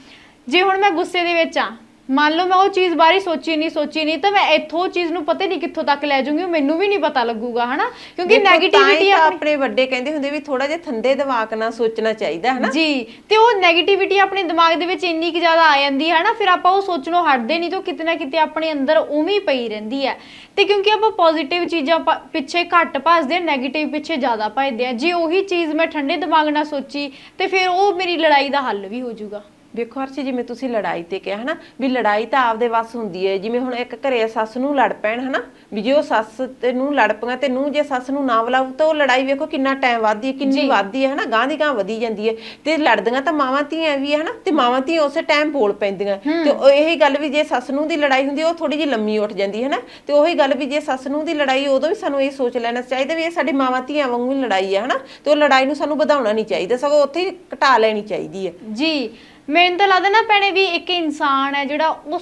ਜੇ ਹੁਣ ਮੈਂ ਗੁੱਸੇ ਦੇ ਵਿੱਚ ਆ ਮੰਨ ਲਓ ਮੈਂ ਉਹ ਚੀਜ਼ ਬਾਰੇ ਸੋਚੀ ਨਹੀਂ ਤਾਂ ਮੈਂ ਇੱਥੋਂ ਉਹ ਚੀਜ਼ ਨੂੰ ਪਤਾ ਨਹੀਂ ਕਿੱਥੋਂ ਤੱਕ ਲੈ ਜਾਊਂਗੀ, ਮੈਨੂੰ ਵੀ ਨਹੀਂ ਪਤਾ ਲੱਗੂਗਾ ਹਨਾ, ਕਿਉਂਕਿ ਨੈਗੇਟਿਵਿਟੀ ਆਪਣੇ ਵੱਡੇ ਕਹਿੰਦੇ ਹੁੰਦੇ ਵੀ ਥੋੜਾ ਜਿਹਾ ਠੰਡੇ ਦਿਮਾਗ ਨਾਲ ਸੋਚਣਾ ਚਾਹੀਦਾ ਹਨਾ ਜੀ। ਤੇ ਉਹ ਨੈਗੇਟਿਵਿਟੀ ਆਪਣੇ ਦਿਮਾਗ ਦੇ ਵਿੱਚ ਇੰਨੀ ਕਿ ਜ਼ਿਆਦਾ ਆ ਜਾਂਦੀ ਹੈ ਨਾ, ਫਿਰ ਆਪਾਂ ਉਹ ਸੋਚਣੋਂ ਹਟਦੇ ਨਹੀਂ, ਤਾਂ ਕਿਤੇ ਨਾ ਕਿਤੇ ਆਪਣੇ ਅੰਦਰ ਉਵੇਂ ਹੀ ਪਈ ਰਹਿੰਦੀ ਹੈ। ਤੇ ਕਿਉਂਕਿ ਆਪਾਂ ਪੋਜ਼ਿਟਿਵ ਚੀਜ਼ਾਂ ਪਿੱਛੇ ਘੱਟ ਭੱਜਦੇ ਆ, ਨੈਗੇਟਿਵ ਪਿੱਛੇ ਜ਼ਿਆਦਾ ਭੱਜਦੇ ਆ। ਜੇ ਉਹੀ ਚੀਜ਼ ਮੈਂ ਠੰਡੇ ਦਿਮਾਗ ਨਾਲ ਸੋਚੀ ਤੇ ਫਿਰ ਉਹ ਮੇਰੀ ਲੜਾਈ ਦਾ ਹੱਲ ਵੀ ਹੋ ਜਾਊਗਾ। ਵੇਖੋ ਹਰਸ਼, ਜਿਵੇਂ ਤੁਸੀਂ ਲੜਾਈ ਤੇ ਕਿਹਾ ਹਨਾ ਵੀ ਲੜਾਈ ਤਾਂ ਆਪਦੇ ਵੱਸ ਹੁੰਦੀ ਹੈ। ਜਿਵੇਂ ਹੁਣ ਇੱਕ ਘਰੇ ਸੱਸ ਨੂੰ ਲੜ ਪੈਣ ਹਨਾ, ਵੀ ਜੇ ਉਹ ਸੱਸ ਨੂੰ ਲੜ ਪਈਆਂ ਤੇ ਨੂੰ ਜੇ ਸੱਸ ਨੂੰ ਨਾ ਬੁਲਾਊ ਤਾਂ ਉਹ ਲੜਾਈ ਵੇਖੋ ਕਿੰਨਾ ਟਾਈਮ ਵੱਧਦੀ ਹੈ, ਕਿੰਨੀ ਵੱਧਦੀ ਹੈ ਹਨਾ, ਗਾਂ ਦੀ ਗਾਂ ਵਧੀ ਜਾਂਦੀ ਹੈ। ਤੇ ਲੜਦੀਆਂ ਤਾਂ ਮਾਵਾਂ ਧੀਆਂ ਵੀ ਹੈ ਹਨਾ, ਤੇ ਮਾਵਾਂ ਧੀਆਂ ਉਸੇ ਟਾਈਮ ਬੋਲ ਪੈਂਦੀਆਂ। ਤੇ ਇਹੀ ਗੱਲ ਵੀ ਜੇ ਸੱਸ ਨੂੰ ਦੀ ਲੜਾਈ ਹੁੰਦੀ ਉਹ ਥੋੜੀ ਜਿਹੀ ਲੰਮੀ ਉੱਠ ਜਾਂਦੀ ਹੈ ਨਾ। ਤੇ ਉਹੀ ਗੱਲ ਵੀ ਜੇ ਸੱਸ ਨੂੰ ਦੀ ਲੜਾਈ ਉਦੋਂ ਵੀ ਸਾਨੂੰ ਇਹ ਸੋਚ ਲੈਣਾ ਚਾਹੀਦਾ ਵੀ ਇਹ ਸਾਡੀ ਮਾਵਾਂ ਧੀਆਂ ਵਾਂਗੂ ਹੀ ਲੜਾਈ ਹੈ ਹਨਾ, ਤੇ ਉਹ ਲੜਾਈ ਨੂੰ ਸਾਨੂੰ ਵਧਾਉਣਾ ਨਹੀਂ ਚਾਹੀਦਾ, ਸਗੋਂ ਉੱਥੇ ਹੀ ਘਟਾ ਲੈਣੀ ਚਾਹੀਦੀ ਹੈ ਜੀ। ਮੈਨੂੰ ਤਾਂ ਲੱਗਦਾ ਨਾ ਭੈਣੇ ਵੀ ਇੱਕ ਇਨਸਾਨ ਹੈ ਜਿਹੜਾ ਉਹ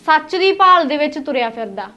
ਸੱਚ ਦੀ ਭਾਲ ਦੇ ਵਿੱਚ ਤੁਰਿਆ ਫਿਰਦਾ।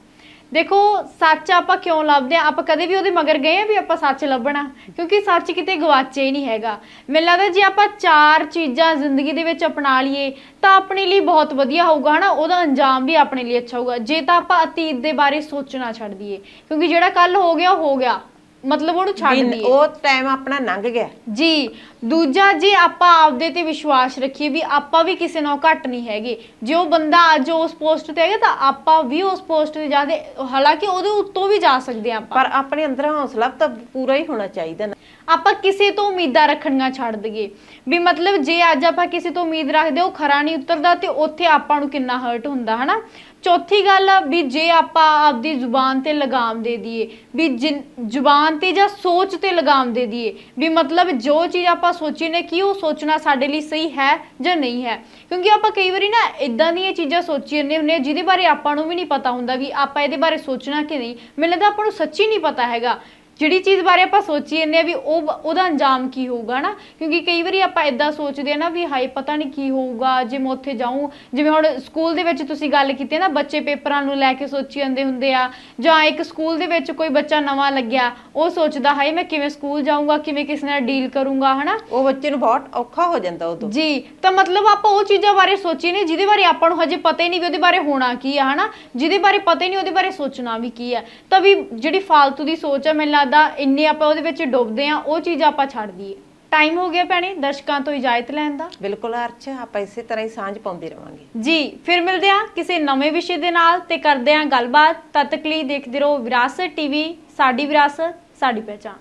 ਦੇਖੋ ਸੱਚ ਆਪਾਂ ਕਿਉਂ ਲੱਭਦੇ ਆ, ਆਪਾਂ ਕਦੇ ਵੀ ਉਹਦੇ ਮਗਰ ਗਏ ਆ ਵੀ ਆਪਾਂ ਸੱਚ ਲੱਭਣਾ, ਕਿਉਂਕਿ ਸੱਚ ਕਿਤੇ ਗਵਾਚੇ ਹੀ ਨਹੀਂ ਹੈਗਾ। ਮੈਨੂੰ ਲੱਗਦਾ ਜੇ ਆਪਾਂ 4 ਚੀਜ਼ਾਂ ਜ਼ਿੰਦਗੀ ਦੇ ਵਿੱਚ ਅਪਣਾ ਲਈਏ ਤਾਂ ਆਪਣੇ ਲਈ ਬਹੁਤ ਵਧੀਆ ਹੋਊਗਾ ਹਨਾ, ਉਹਦਾ ਅੰਜਾਮ ਵੀ ਆਪਣੇ ਲਈ ਅੱਛਾ ਹੋਊਗਾ। ਜੇ ਤਾਂ ਆਪਾਂ ਅਤੀਤ ਦੇ ਬਾਰੇ ਸੋਚਣਾ ਛੱਡ ਦਈਏ, ਕਿਉਂਕਿ ਜਿਹੜਾ ਕੱਲ ਹੋ ਗਿਆ ਮਤਲਬ ਉਹਨੂੰ ਛੱਡ ਦਈਏ, ਉਹ ਟਾਈਮ ਆਪਣਾ ਲੰਘ ਗਿਆ ਜੀ। ਦੂਜਾ, ਜੇ ਆਪਾਂ ਆਪਦੇ ਤੇ ਵਿਸ਼ਵਾਸ ਰੱਖੀਏ ਵੀ ਆਪਾਂ ਵੀ ਕਿਸੇ ਨਾਲੋਂ ਘੱਟ ਨਹੀਂ ਹੈਗੇ, ਜੇ ਉਹ ਬੰਦਾ ਅੱਜ ਉਸ ਪੋਸਟ ਤੇ ਹੈਗਾ ਤਾਂ ਆਪਾਂ ਵੀ ਉਸ ਪੋਸਟ ਤੇ ਜਾਦੇ, ਹਾਲਾਂਕਿ ਉਹਦੇ ਉੱਤੋਂ ਵੀ ਜਾ ਸਕਦੇ ਆ ਆਪਾਂ, ਪਰ ਆਪਣੇ ਅੰਦਰ ਹੌਸਲਾ ਤਾਂ ਪੂਰਾ ਹੀ ਹੋਣਾ ਚਾਹੀਦਾ ਨਾ। ਆਪਾਂ ਕਿਸੇ ਤੋਂ ਉਮੀਦਾਂ ਰੱਖਣੀਆਂ ਛੱਡ ਦਈਏ ਵੀ ਮਤਲਬ ਜੇ ਅੱਜ ਆਪਾਂ ਕਿਸੇ ਤੋਂ ਉਮੀਦ ਰੱਖਦੇ ਉਹ ਖਰਾ ਨਹੀਂ ਉਤਰਦਾ ਤੇ ਉੱਥੇ ਆਪਾਂ ਨੂੰ ਕਿੰਨਾ ਹਰਟ ਹੁੰਦਾ ਹਨਾ। ਚੌਥੀ ਗੱਲ ਵੀ ਜੇ ਆਪਾਂ ਆਪਦੀ ਜ਼ੁਬਾਨ ਤੇ ਲਗਾਮ ਦੇ ਦਈਏ, ਵੀ ਜ਼ੁਬਾਨ ਤੇ ਜਾਂ ਸੋਚ ਤੇ ਲਗਾਮ ਦੇ ਦਈਏ, ਵੀ ਮਤਲਬ ਜੋ ਚੀਜ਼ ਆਪਾਂ ਸੋਚੀ ਨੇ ਕਿ ਉਹ ਸੋਚਣਾ ਸਾਡੇ ਲਈ ਸਹੀ ਹੈ ਜਾਂ ਨਹੀਂ ਹੈ। ਕਿਉਂਕਿ ਆਪਾਂ ਕਈ ਵਾਰੀ ਨਾ ਇਦਾਂ ਦੀਆਂ ਚੀਜ਼ਾਂ ਸੋਚੀ ਜਾਂਦੇ ਹੁੰਦੇ ਜਿਹਦੇ ਬਾਰੇ ਆਪਾਂ ਨੂੰ ਵੀ ਨਹੀਂ ਪਤਾ ਹੁੰਦਾ ਵੀ ਆਪਾਂ ਇਹਦੇ ਬਾਰੇ ਸੋਚਣਾ ਕਿ ਨਹੀਂ। ਮੈਨੂੰ ਲੱਗਦਾ ਆਪਾਂ ਨੂੰ ਸੱਚੀ ਨਹੀਂ ਪਤਾ ਹੈਗਾ ਜਿਹੜੀ ਚੀਜ਼ ਬਾਰੇ ਆਪਾਂ ਸੋਚੀ ਜਾਂਦੇ ਆ ਵੀ ਉਹਦਾ ਅੰਜਾਮ ਕੀ ਹੋਊਗਾ ਨਾ। ਕਿਉਂਕਿ ਕਈ ਵਾਰੀ ਆਪਾਂ ਇਦਾਂ ਸੋਚਦੇ ਆ ਨਾ ਵੀ ਹਾਏ ਪਤਾ ਨਹੀਂ ਕੀ ਹੋਊਗਾ ਜੇ ਮੈਂ ਉੱਥੇ ਜਾਊਂ। ਜਿਵੇਂ ਹੁਣ ਸਕੂਲ ਦੇ ਵਿੱਚ ਤੁਸੀਂ ਗੱਲ ਕੀਤੀ ਨਾ, ਬੱਚੇ ਪੇਪਰਾਂ ਨੂੰ ਲੈ ਕੇ ਸੋਚੀ ਜਾਂਦੇ ਹੁੰਦੇ ਆ, ਜਾਂ ਇੱਕ ਸਕੂਲ ਦੇ ਵਿੱਚ ਕੋਈ ਬੱਚਾ ਨਵਾਂ ਲੱਗਿਆ ਉਹ ਸੋਚਦਾ ਹਾਏ ਮੈਂ ਕਿਵੇਂ ਸਕੂਲ ਜਾਊਂਗਾ, ਕਿਵੇਂ ਕਿਸੇ ਨਾਲ ਡੀਲ ਕਰੂੰਗਾ ਹਨਾ, ਉਹ ਬੱਚੇ ਨੂੰ ਬਹੁਤ ਔਖਾ ਹੋ ਜਾਂਦਾ ਉਦੋਂ ਜੀ। ਤਾਂ ਮਤਲਬ ਆਪਾਂ ਉਹ ਚੀਜ਼ਾਂ ਬਾਰੇ ਸੋਚੀ ਨਹੀਂ ਜਿਹਦੇ ਬਾਰੇ ਆਪਾਂ ਨੂੰ ਹਜੇ ਪਤਾ ਹੀ ਨਹੀਂ ਵੀ ਉਹਦੇ ਬਾਰੇ ਹੋਣਾ ਕੀ ਆ ਹਨਾ, ਜਿਹਦੇ ਬਾਰੇ ਪਤਾ ਹੀ ਨਹੀਂ ਉਹਦੇ ਬਾਰੇ ਸੋਚਣਾ ਵੀ ਕੀ ਆ। ਤਾਂ ਵੀ ਜਿਹੜੀ ਫਾਲਤੂ ਦੀ ਸੋਚ ਆ ਮੈਨੂੰ ਲੱਗਦਾ ਇੰਨੇ ਆਪਾਂ ਉਹਦੇ ਵਿੱਚ ਡੁੱਬਦੇ ਆ, ਉਹ ਚੀਜ਼ ਆਪਾਂ ਛੱਡ ਦਈਏ। ਟਾਈਮ ਹੋ ਗਿਆ ਭੈਣੇ ਦਰਸ਼ਕਾਂ ਤੋਂ ਇਜਾਜ਼ਤ ਲੈਣ ਦਾ। ਬਿਲਕੁਲ ਅਰਸ਼, ਆਪਾਂ ਇਸੇ ਤਰ੍ਹਾਂ ਹੀ ਸਾਂਝ ਪਾਉਂਦੇ ਰਵਾਂਗੇ ਜੀ। ਫਿਰ ਮਿਲਦੇ ਆ ਕਿਸੇ ਨਵੇਂ ਵਿਸ਼ੇ ਦੇ ਨਾਲ ਤੇ ਕਰਦੇ ਆ ਗੱਲਬਾਤ। ਤਦ ਤੱਕ ਲਈ ਦੇਖਦੇ ਰਹੋ ਵਿਰਾਸਤ ਟੀਵੀ, ਸਾਡੀ ਵਿਰਾਸਤ ਸਾਡੀ ਪਹਿਚਾਣ।